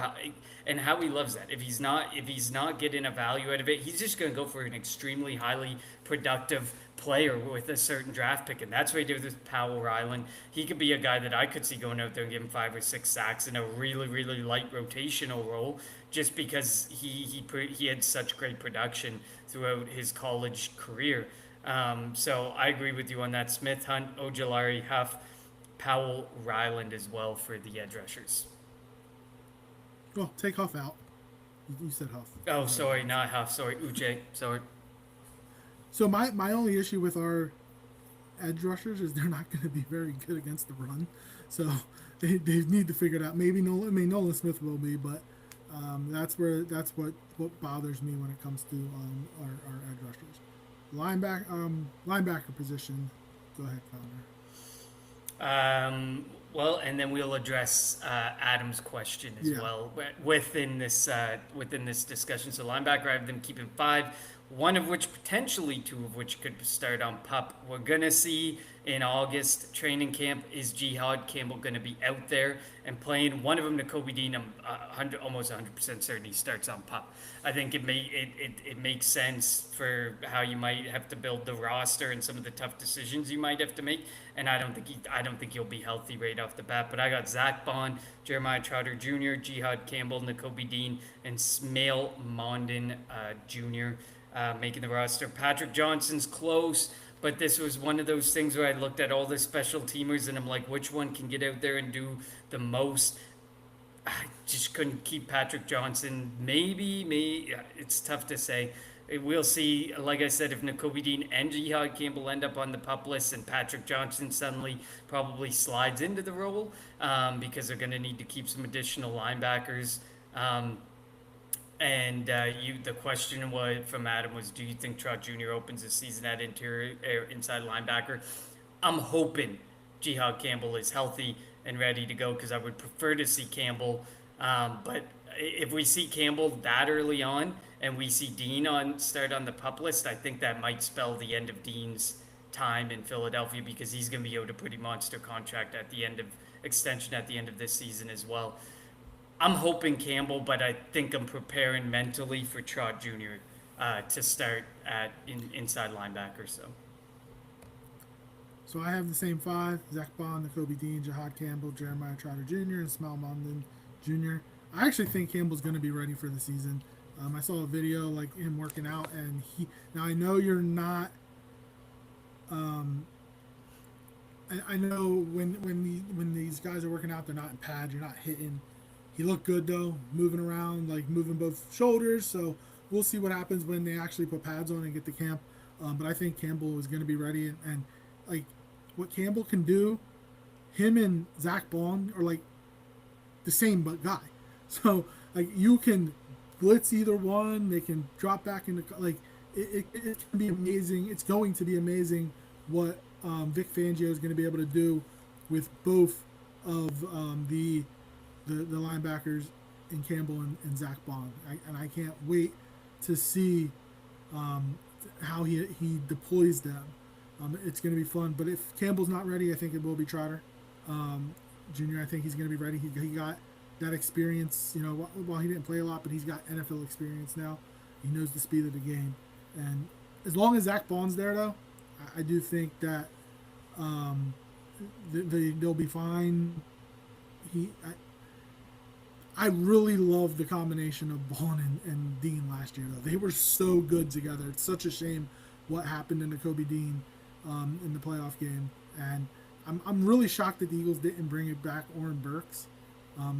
and Howie loves that. If he's not getting a value out of it, he's just going to go for an extremely highly productive player with a certain draft pick, and that's what he did with Powell Ryland. He could be a guy that I could see going out there and giving 5 or 6 sacks in a really light rotational role, just because he had such great production throughout his college career. So I agree with you on that. Smith, Hunt, Ojulari, Huff, Powell, Ryland as well for the edge rushers. Well, take Huff out. You said Huff. Oh, sorry, not Huff. Sorry, Uche. Sorry. So my only issue with our edge rushers is they're not going to be very good against the run. So they need to figure it out. Maybe Nolan Smith will be, but that's what bothers me when it comes to our edge rushers. Linebacker position. Go ahead, Connor. Well, and then we'll address Adam's question as well within this discussion. So linebacker, I've been keeping 5. One of which, potentially 2 of which, could start on PUP. We're going to see in August training camp, is Jihad Campbell going to be out there and playing? One of them, Nakobe Dean, I'm almost 100% certain he starts on PUP. I think it makes sense for how you might have to build the roster and some of the tough decisions you might have to make. And I don't think he'll be healthy right off the bat. But I got Zach Bond, Jeremiah Trotter Jr., Jihad Campbell, Nakobe Dean, and Smail Mondin Jr. Making the roster. Patrick Johnson's close, but this was one of those things where I looked at all the special teamers and I'm like, which one can get out there and do the most? I just couldn't keep Patrick Johnson. Maybe it's tough to say. We'll see. Like I said, if Nakobe Dean and Jihad Campbell end up on the PUP list and Patrick Johnson suddenly probably slides into the role, because they're going to need to keep some additional linebackers. And the question from Adam was, do you think Trot Jr. opens the season at inside linebacker? I'm hoping Jihad Campbell is healthy and ready to go, because I would prefer to see Campbell. But if we see Campbell that early on and we see Dean start on the pup list, I think that might spell the end of Dean's time in Philadelphia because he's going to be owed a pretty monster contract at the end of extension at the end of this season as well. I'm hoping Campbell, but I think I'm preparing mentally for Trot Jr. To start at inside linebacker. So I have the same five: Zach Bond, Nakobe Dean, Jahad Campbell, Jeremiah Trotter Jr., and Smell Mondon Jr. I actually think Campbell's going to be ready for the season. I saw a video like him working out, and he. Now I know you're not. I know when these guys are working out, they're not in pads. You're not hitting. He looked good though, moving around, like moving both shoulders. So we'll see what happens when they actually put pads on and get to camp. But I think Campbell is going to be ready, and like what Campbell can do, him and Zach Bond are like the same but guy. So like you can blitz either one, they can drop back into like it can be amazing. It's going to be amazing what Vic Fangio is going to be able to do with both of the linebackers in Campbell and Zach Bond. And I can't wait to see how he deploys them. It's going to be fun. But if Campbell's not ready, I think it will be Trotter Jr. I think he's going to be ready. He got that experience, you know, while he didn't play a lot, but he's got NFL experience now. He knows the speed of the game. And as long as Zach Bond's there, though, I do think that they'll be fine. I really love the combination of Bond and Dean last year, though. They were so good together. It's such a shame what happened to Nakobe Dean in the playoff game. And I'm really shocked that the Eagles didn't bring it back Oren Burks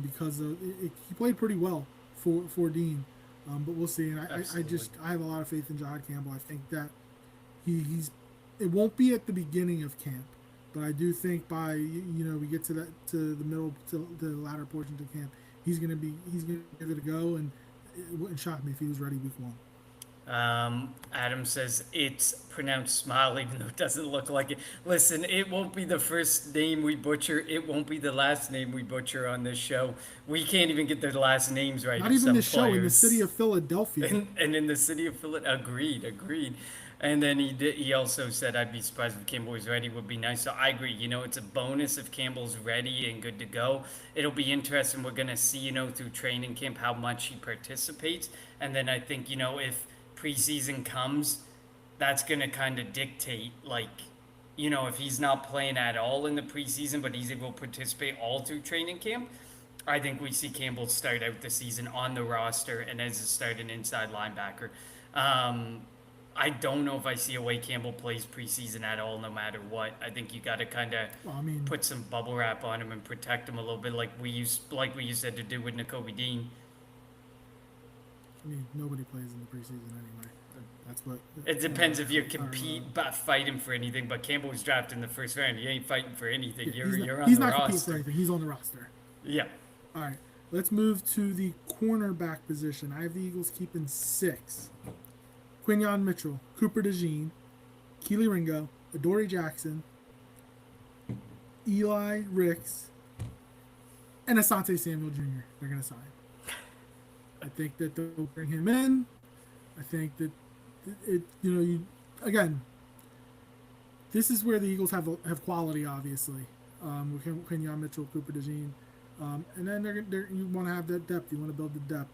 because he played pretty well for Dean. But we'll see. And I have a lot of faith in Jahad Campbell. I think that it won't be at the beginning of camp, but I do think by we get to the middle to the latter portions of camp, he's gonna give it a go, and it wouldn't shock me if he was ready week one. Adam says it's pronounced Smile, even though it doesn't look like it. Listen, it won't be the first name we butcher. It won't be the last name we butcher on this show. We can't even get the last names right. Not even the show, in the city of Philadelphia. And in the city of Philadelphia. Agreed. And then he also said, I'd be surprised if Campbell was ready. Would be nice. So I agree. It's a bonus if Campbell's ready and good to go. It'll be interesting. We're going to see, through training camp how much he participates. And then I think, if preseason comes, that's going to kind of dictate, like, if he's not playing at all in the preseason, but he's able to participate all through training camp, I think we see Campbell start out the season on the roster and as a starting inside linebacker. I don't know if I see a way Campbell plays preseason at all, no matter what. I think you got to kind of put some bubble wrap on him and protect him a little bit, like we used to do with Nakobe Dean. Nobody plays in the preseason anyway. That's what. It depends if you compete, fight him for anything. But Campbell was drafted in the first round. He ain't fighting for anything. You're on the roster. He's not competing for anything. He's on the roster. Yeah. All right. Let's move to the cornerback position. I have the Eagles keeping 6. Quinyon Mitchell, Cooper DeJean, Keely Ringo, Adoree Jackson, Eli Ricks, and Asante Samuel Jr. They're going to sign. I think that they'll bring him in. I think that again, this is where the Eagles have quality, obviously. With Quinyon Mitchell, Cooper DeJean, and then you want to have that depth. You want to build the depth.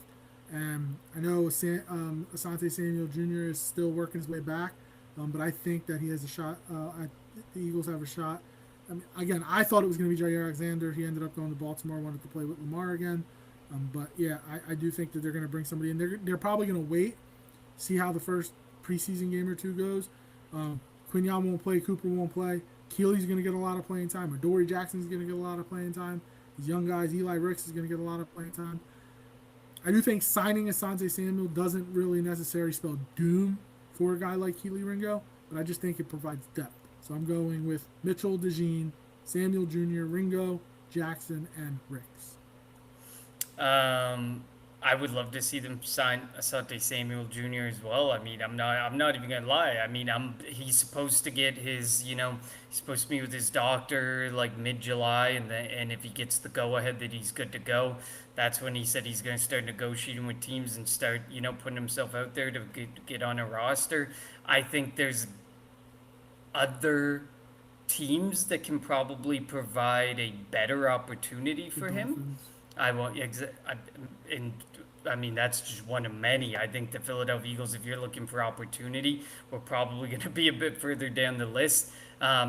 And I know Asante Samuel Jr. is still working his way back, but I think that he has a shot. The Eagles have a shot. Again, I thought it was going to be Jair Alexander. He ended up going to Baltimore, wanted to play with Lamar again. But yeah, I do think that they're going to bring somebody in. They're probably going to wait, see how the first preseason game or two goes. Quinyon won't play. Cooper won't play. Keely's going to get a lot of playing time. Adoree Jackson's going to get a lot of playing time. These young guys, Eli Ricks is going to get a lot of playing time. I do think signing Asante Samuel doesn't really necessarily spell doom for a guy like Keely Ringo, but I just think it provides depth. So I'm going with Mitchell, DeJean, Samuel Jr., Ringo, Jackson, and Ricks. I would love to see them sign Asante Samuel Jr. as well. I mean, I'm not even gonna lie. I mean, he's supposed to get his, he's supposed to meet with his doctor like mid-July, and if he gets the go-ahead that he's good to go, that's when he said he's gonna start negotiating with teams and start, putting himself out there to get on a roster. I think there's other teams that can probably provide a better opportunity The for him. Dolphins. I won't. And I mean, that's just one of many. I think the Philadelphia Eagles, if you're looking for opportunity, we're probably going to be a bit further down the list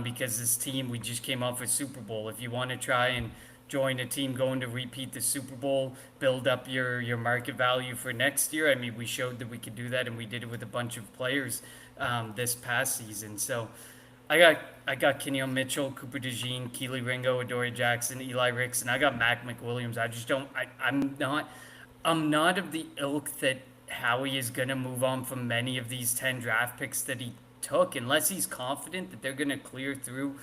because this team, we just came off a Super Bowl. If you want to try and join a team going to repeat the Super Bowl, build up your market value for next year. I mean, we showed that we could do that, and we did it with a bunch of players this past season. So I got Kenyon Mitchell, Cooper DeJean, Keely Ringo, Adoree Jackson, Eli Ricks, and I got Mac McWilliams. I just don't. I'm not of the ilk that Howie is gonna move on from many of these 10 draft picks that he took, unless he's confident that they're gonna clear through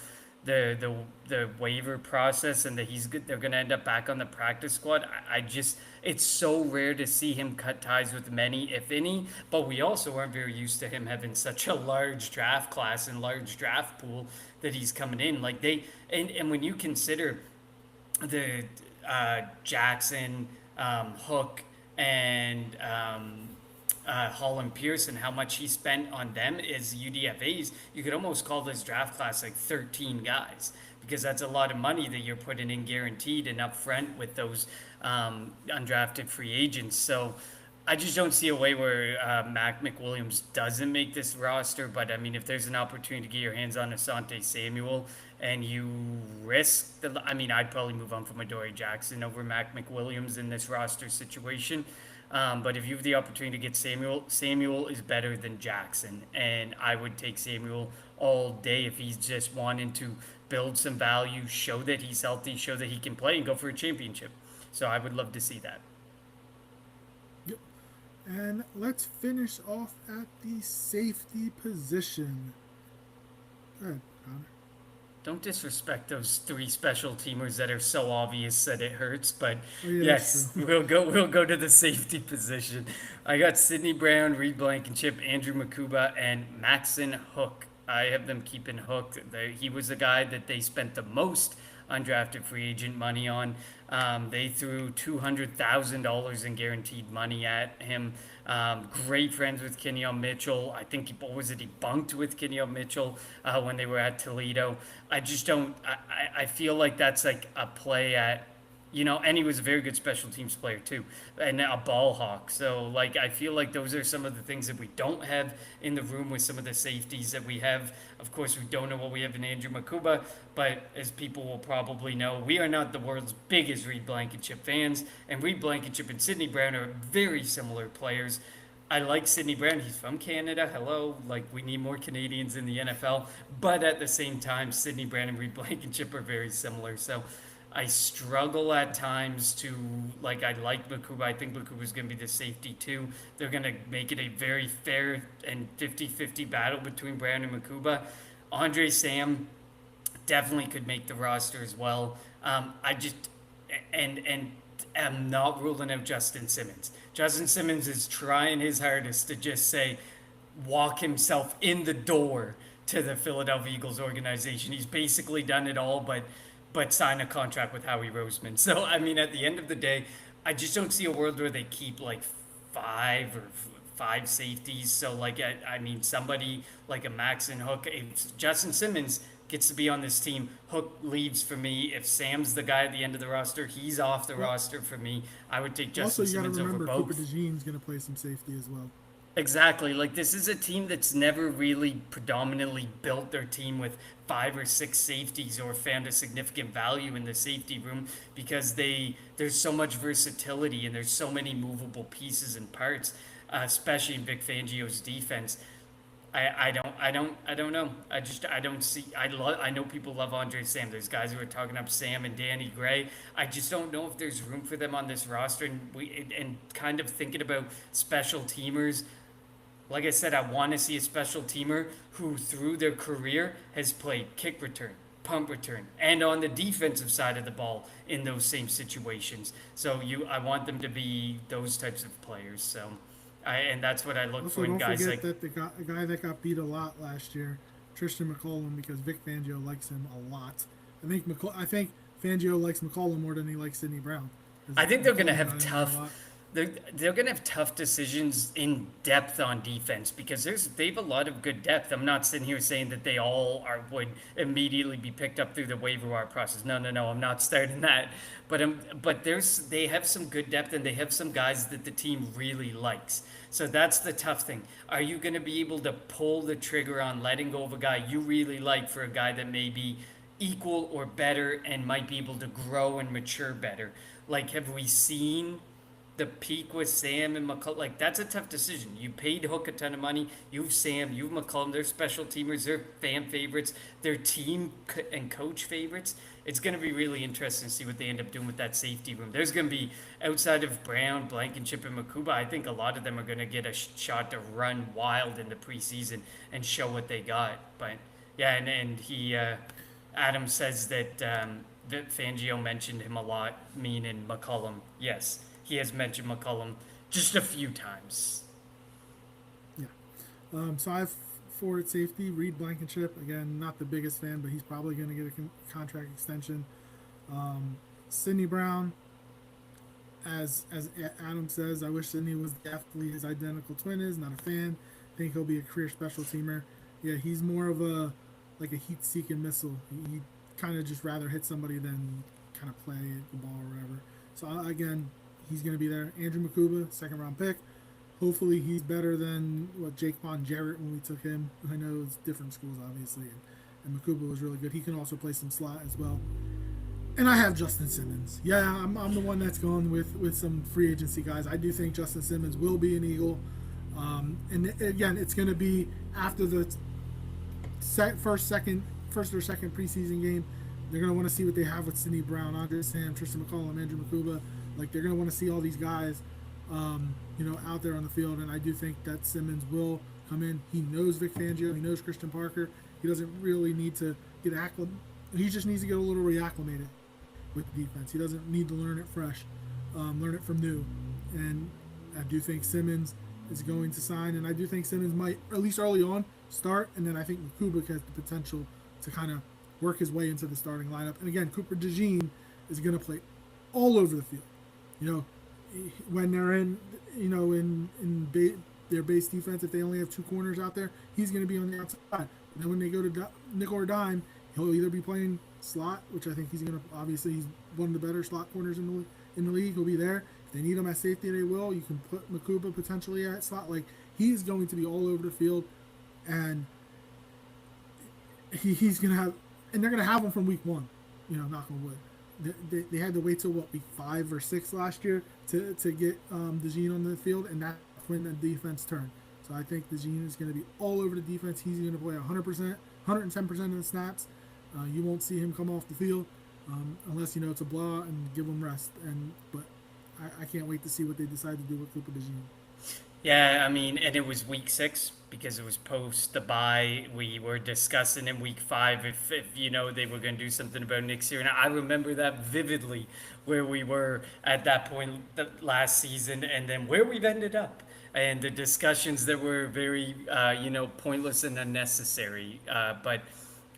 the waiver process and that he's good. They're gonna end up back on the practice squad. I just it's so rare to see him cut ties with many, if any. But we also aren't very used to him having such a large draft class and large draft pool that he's coming in. Like and when you consider the Jackson, Hook, and Holland Pearson, how much he spent on them as UDFAs, you could almost call this draft class like 13 guys because that's a lot of money that you're putting in guaranteed and upfront with those undrafted free agents. So I just don't see a way where Mac McWilliams doesn't make this roster. But I mean, if there's an opportunity to get your hands on Asante Samuel and you risk I mean, I'd probably move on from Adoree Jackson over Mac McWilliams in this roster situation. But if you have the opportunity to get Samuel, Samuel is better than Jackson, and I would take Samuel all day if he's just wanting to build some value, show that he's healthy, show that he can play, and go for a championship. So I would love to see that. Yep. And let's finish off at the safety position. Go ahead, Connor. Don't disrespect those three special teamers that are so obvious that it hurts. But Oh yeah, that's yes, true. we'll go to the safety position. I got Sidney Brown, Reed Blankenship, Andrew Makuba, and Maxon Hook. I have them keeping Hook. He was the guy that they spent the most undrafted free agent money on. They threw $200,000 in guaranteed money at him. Great friends with Kenyon Mitchell. I think what was it? He bunked with Kenyon Mitchell when they were at Toledo. I just don't. I feel like that's like a play at, and he was a very good special teams player too, and a ball hawk. So like I feel like those are some of the things that we don't have in the room with some of the safeties that we have. Of course, we don't know what we have in Andrew Makuba, but as people will probably know, we are not the world's biggest Reed Blankenship fans, and Reed Blankenship and Sidney Brown are very similar players. I like Sidney Brown. He's from Canada. Hello. Like, we need more Canadians in the NFL. But at the same time, Sidney Brown and Reed Blankenship are very similar. So I struggle at times to, like, I like Makuba. I think Makuba is going to be the safety too. They're going to make it a very fair and 50-50 battle between Brown and Makuba. Andre Sam definitely could make the roster as well. I just, and am not ruling out Justin Simmons. Justin Simmons is trying his hardest to just say, walk himself in the door to the Philadelphia Eagles organization. He's basically done it all, but sign a contract with Howie Roseman. So I mean, at the end of the day, I just don't see a world where they keep like five safeties. So like I mean, somebody like a Maxon Hook, if Justin Simmons gets to be on this team, Hook leaves for me. If Sam's the guy at the end of the roster, he's off the Well, roster for me. I would take also, Justin you got to Simmons over remember Cooper both. DeJean's going to play some safety as well. Exactly. Like, this is a team that's never really predominantly built their team with 5 or 6 safeties or found a significant value in the safety room because there's so much versatility and there's so many movable pieces and parts, especially in Vic Fangio's defense. I don't know. I don't see. I know people love Andre Sam. There's guys who are talking up Sam and Danny Gray. I just don't know if there's room for them on this roster. And kind of thinking about special teamers. Like I said, I want to see a special teamer who, through their career, has played kick return, punt return, and on the defensive side of the ball in those same situations. So I want them to be those types of players. So, and that's what I look Also, for in don't guys forget like. that a guy that got beat a lot last year, Tristan McCollum, because Vic Fangio likes him a lot. I think Fangio likes McCollum more than he likes Sidney Brown. I Because think they're gonna McCollum got have in there a tough. lot. They're gonna have tough decisions in depth on defense because they have a lot of good depth. I'm not sitting here saying that they all are would immediately be picked up through the waiver wire process. No, no, no. I'm not starting that. But they have some good depth and they have some guys that the team really likes. So that's the tough thing. Are you going to be able to pull the trigger on letting go of a guy you really like for a guy that may be equal or better and might be able to grow and mature better? Like, have we seen the peak with Sam and McCullum? Like, that's a tough decision. You paid Hook a ton of money. You've Sam, you've McCullum. They're special teamers. They're fan favorites. They're and coach favorites. It's going to be really interesting to see what they end up doing with that safety room. There's going to be, outside of Brown, Blankenship, and Makuba, I think a lot of them are going to get a shot to run wild in the preseason and show what they got. But yeah, and Adam says that Fangio mentioned him a lot, meaning McCullum. Yes, he has mentioned McCullum just a few times. Yeah. So I have forward safety, Reed Blankenship. Again, not the biggest fan, but he's probably going to get a contract extension. Sidney Brown, as Adam says, I wish Sidney was the athlete his identical twin is. Not a fan. Think he'll be a career special teamer. Yeah, he's more of a like a heat-seeking missile. He kind of just rather hit somebody than kind of play the ball or whatever. So again, he's going to be there. Andrew Makuba, second round pick. Hopefully he's better than what Jake Von Jarrett when we took him. I know it's different schools obviously, and Makuba was really good. He can also play some slot as well. And I have Justin Simmons. Yeah, I'm the one that's going with some free agency guys. I do think Justin Simmons will be an Eagle. And again, it's going to be after the first or second preseason game. They're going to want to see what they have with Sidney Brown, Andre Sam, Tristan McCollum, Andrew Makuba. Like, they're going to want to see all these guys, out there on the field. And I do think that Simmons will come in. He knows Vic Fangio. He knows Christian Parker. He doesn't really need to get acclimated. He just needs to get a little reacclimated with the defense. He doesn't need to learn it fresh, learn it from new. And I do think Simmons is going to sign, and I do think Simmons might, at least early on, start. And then I think Makuba has the potential to kind of work his way into the starting lineup. And again, Cooper DeJean is going to play all over the field. When they're in their base defense, if they only have two corners out there, he's going to be on the outside. And then when they go to nickel or dime, he'll either be playing slot, which I think he's going to, obviously he's one of the better slot corners in the league. He'll be there. If they need him at safety, they will. You can put Makuba potentially at slot. Like, he's going to be all over the field, and he's going to have, and they're going to have him from week one. Knock on wood. They had to wait till week 5 or 6 last year to get DeJean on the field, and that's when the defense turned. So I think DeJean is going to be all over the defense. He's going to play 100%, 110% of the snaps. You won't see him come off the field unless it's a blowout and give him rest. But I can't wait to see what they decide to do with Cooper DeJean. Yeah, I mean, and it was week 6 because it was post the bye. We were discussing in week 5 if they were going to do something about Nick Sirianni. I remember that vividly, where we were at that point last season, and then where we've ended up, and the discussions that were very pointless and unnecessary. But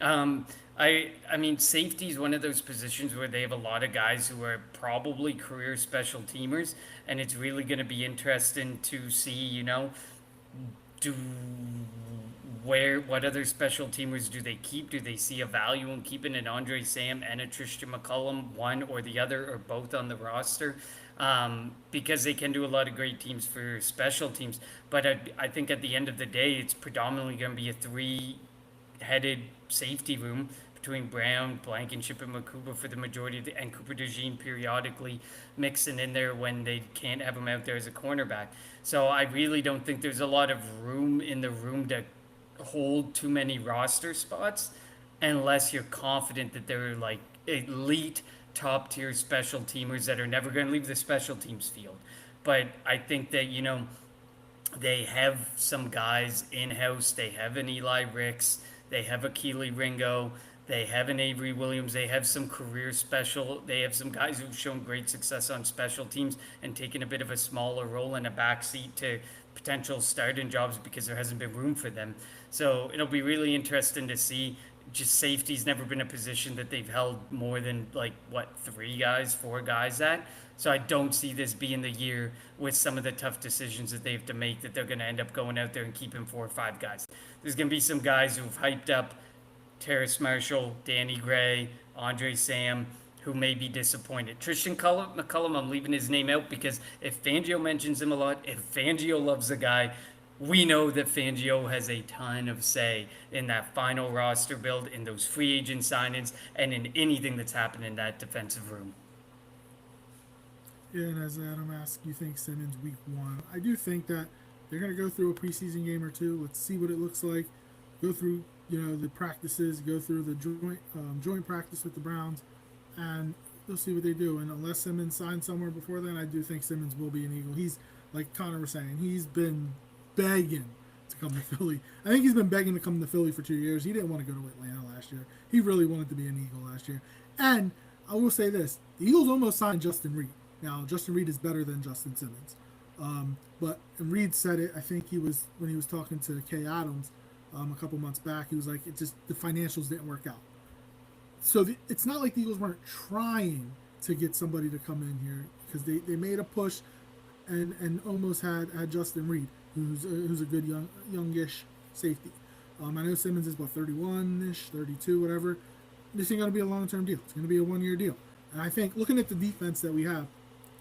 I mean, safety is one of those positions where they have a lot of guys who are probably career special teamers, and it's really going to be interesting to see, do what other special teamers do they keep? Do they see a value in keeping an Andre Sam and a Tristan McCullum, one or the other, or both on the roster? Because they can do a lot of great teams for special teams. But I think at the end of the day, it's predominantly going to be a three-headed safety room between Brown, Blankenship, and Makuba for the majority of and Cooper DeJean periodically mixing in there when they can't have him out there as a cornerback. So I really don't think there's a lot of room in the room to hold too many roster spots unless you're confident that they're like elite top tier special teamers that are never going to leave the special teams field. But I think that, they have some guys in-house. They have an Eli Ricks. They have a Keely Ringo. They have an Avery Williams. They have some career special. They have some guys who've shown great success on special teams and taken a bit of a smaller role in a backseat to potential starting jobs because there hasn't been room for them. So it'll be really interesting to see. Just safety's never been a position that they've held more than like what, three guys, four guys at. So I don't see this being the year with some of the tough decisions that they have to make that they're going to end up going out there and keeping four or five guys. There's going to be some guys who've hyped up Terrace Marshall, Danny Gray, Andre Sam, who may be disappointed. Tristan McCullum, I'm leaving his name out because if Fangio mentions him a lot, if Fangio loves the guy, we know that Fangio has a ton of say in that final roster build, in those free agent signings, and in anything that's happened in that defensive room. Yeah, and as Adam asked, you think Simmons week 1? I do think that they're going to go through a preseason game or two. Let's see what it looks like. Go through, the practices. Go through the joint practice with the Browns, and they'll see what they do. And unless Simmons signs somewhere before then, I do think Simmons will be an Eagle. He's, like Connor was saying, he's been begging to come to Philly. I think he's been begging to come to Philly for 2 years. He didn't want to go to Atlanta last year. He really wanted to be an Eagle last year. And I will say this: the Eagles almost signed Justin Reed. Now, Justin Reed is better than Justin Simmons. But and Reed said it, I think he was, when he was talking to Kay Adams a couple months back, he was like, it just, the financials didn't work out. So it's not like the Eagles weren't trying to get somebody to come in here, because they made a push and almost had Justin Reed, who's a good youngish safety. I know Simmons is about 31-ish, 32, whatever. This ain't going to be a long-term deal. It's going to be a one-year deal. And I think, looking at the defense that we have,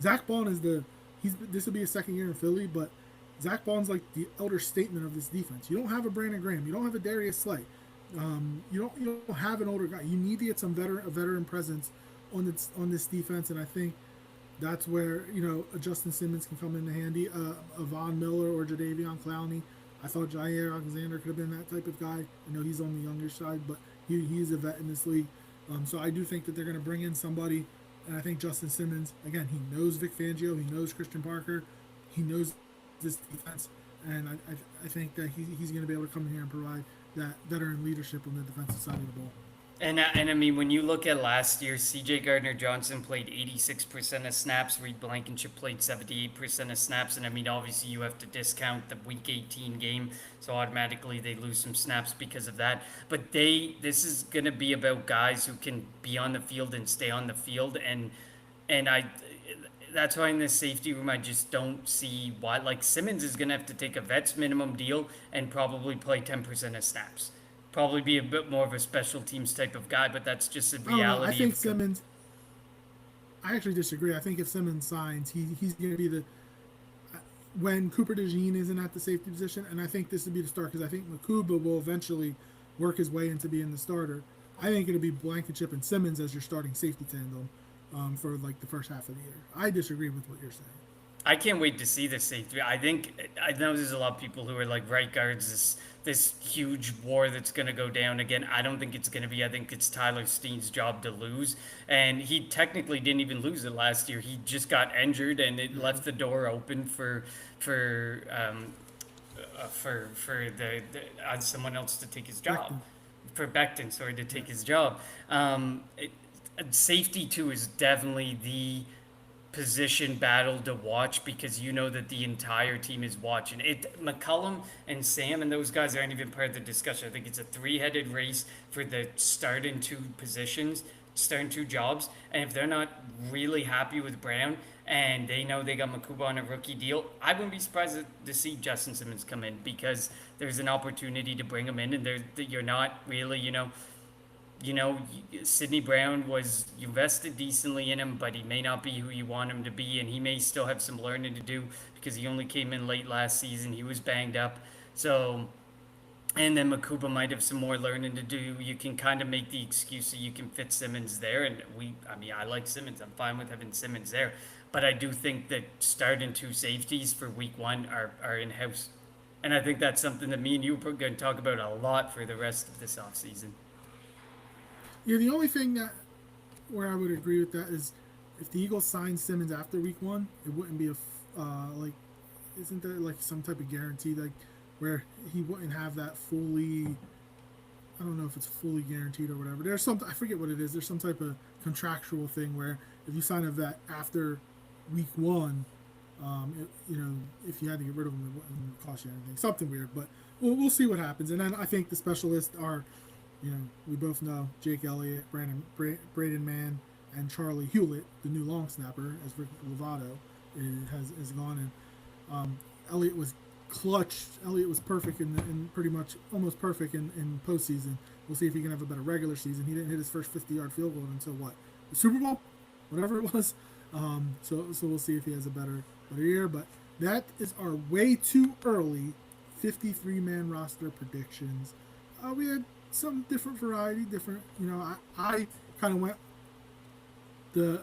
Zach Bond is this will be his second year in Philly, but Zach Bond's like the elder statement of this defense. You don't have a Brandon Graham. You don't have a Darius Slay. You don't have an older guy. You need to get a veteran presence on this defense, and I think that's where a Justin Simmons can come in handy. A Von Miller or Jadeveon Clowney. I thought Jair Alexander could have been that type of guy. I know he's on the younger side, but he's a vet in this league. So I do think that they're going to bring in somebody, and I think Justin Simmons, again, he knows Vic Fangio, he knows Christian Parker, he knows this defense, and I think that he's going to be able to come in here and provide that veteran leadership on the defensive side of the ball. And I mean, when you look at last year, C.J. Gardner-Johnson played 86% of snaps. Reed Blankenship played 78% of snaps. And I mean, obviously, you have to discount the Week 18 game, so automatically they lose some snaps because of that. But this is going to be about guys who can be on the field and stay on the field. And that's why in this safety room, I just don't see why. Like, Simmons is going to have to take a vet's minimum deal and probably play 10% of snaps. Probably be a bit more of a special teams type of guy, but that's just the reality. I think Simmons. I actually disagree. I think if Simmons signs, he's going to be when Cooper DeJean isn't at the safety position, and I think this would be the start, because I think Makuba will eventually work his way into being the starter. I think it'll be Blankenship and Simmons as your starting safety tandem for like the first half of the year. I disagree with what you're saying. I can't wait to see the safety. I know there's a lot of people who are like, right guards, this huge war that's going to go down again. I don't think it's going to be. I think it's Tyler Steen's job to lose, and he technically didn't even lose it last year. He just got injured, and it left the door open for someone else to take his job. Becton. For Becton, sorry, to take his job. Safety too is definitely the position battle to watch, because you know that the entire team is watching it. McCullum and Sam and those guys aren't even part of the discussion. I think it's a three-headed race for the starting two jobs, and if they're not really happy with Brown and they know they got Makuba on a rookie deal, I wouldn't be surprised to see Justin Simmons come in, because there's an opportunity to bring him in, and you're not really, Sidney Brown you invested decently in him, but he may not be who you want him to be, and he may still have some learning to do, because he only came in late last season. He was banged up. So, and then Makuba might have some more learning to do. You can kind of make the excuse that you can fit Simmons there, and I like Simmons. I'm fine with having Simmons there. But I do think that starting two safeties for week 1 are in-house. And I think that's something that me and you are going to talk about a lot for the rest of this offseason. Yeah, the only thing where I would agree with that is if the Eagles sign Simmons after week 1, it wouldn't be isn't there like some type of guarantee where he wouldn't have that fully I don't know if it's fully guaranteed or whatever. There's some, I forget what it is. There's some type of contractual thing where if you sign a vet after week one, if you had to get rid of them, it wouldn't cost you anything. Something weird, but we'll see what happens. And then I think the specialists are, we both know Jake Elliott, Braden Mann, and Charlie Hewlett, the new long snapper, as Rick Lovato has gone. And Elliott was clutch. Elliott was perfect in pretty much almost perfect in postseason. We'll see if he can have a better regular season. He didn't hit his first 50-yard field goal until what, the Super Bowl, whatever it was. So we'll see if he has a better year. But that is our way too early 53-man roster predictions. We had some different variety, different. I kind of went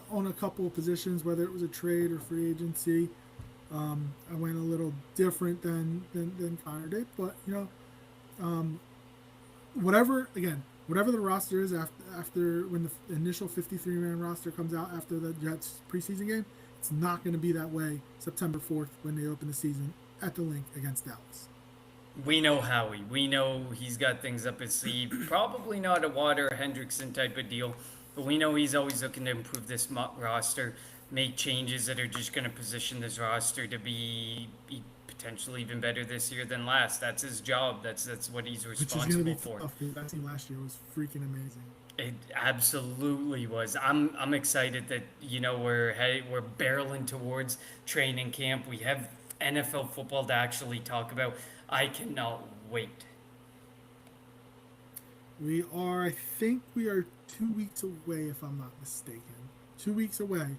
on a couple of positions, whether it was a trade or free agency. I went a little different than Connor did, but whatever the roster is after when the initial 53-man roster comes out after the Jets preseason game, it's not going to be that way September 4th when they open the season at the Link against Dallas. We know Howie. We know he's got things up his sleeve. Probably not a Water Hendrickson type of deal, but we know he's always looking to improve this roster, make changes that are just going to position this roster to be potentially even better this year than last. That's his job. That's what he's responsible for. Tough, that team last year was freaking amazing. It absolutely was. I'm excited that we're barreling towards training camp. We have NFL football to actually talk about. I cannot wait. I think we are 2 weeks away, if I'm not mistaken. 2 weeks away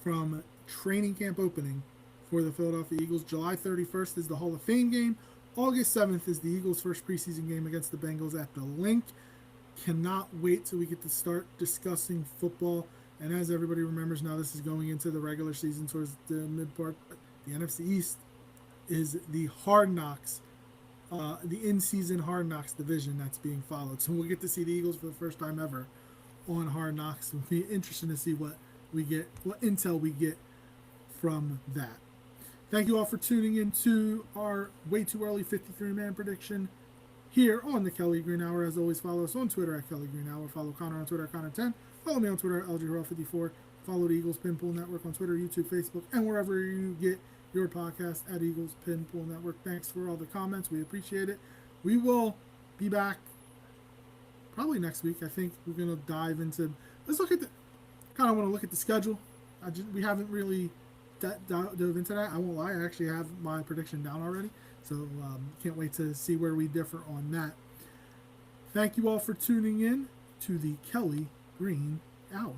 from training camp opening for the Philadelphia Eagles. July 31st is the Hall of Fame game. August 7th is the Eagles' first preseason game against the Bengals at the Link. Cannot wait till we get to start discussing football. And as everybody remembers now, this is going into the regular season towards the mid part. The NFC East is the Hard Knocks, the in-season Hard Knocks division that's being followed. So we'll get to see the Eagles for the first time ever on Hard Knocks. It'll be interesting to see what intel we get from that. Thank you all for tuning in to our way too early 53-man prediction here on the Kelly Green Hour. As always, follow us on Twitter at Kelly Green Hour. Follow Connor on Twitter at Connor10. Follow me on Twitter at LGHurl54. Follow the Eagles Pinpool Network on Twitter, YouTube, Facebook, and wherever you get your podcast at Eagles Pinpool Network. Thanks for all the comments. We appreciate it. We will be back probably next week. I think we're going to dive into... Let's look at the... kind of want to look at the schedule. We haven't really dove into that. I won't lie. I actually have my prediction down already. So can't wait to see where we differ on that. Thank you all for tuning in to the Kelly Green Hour.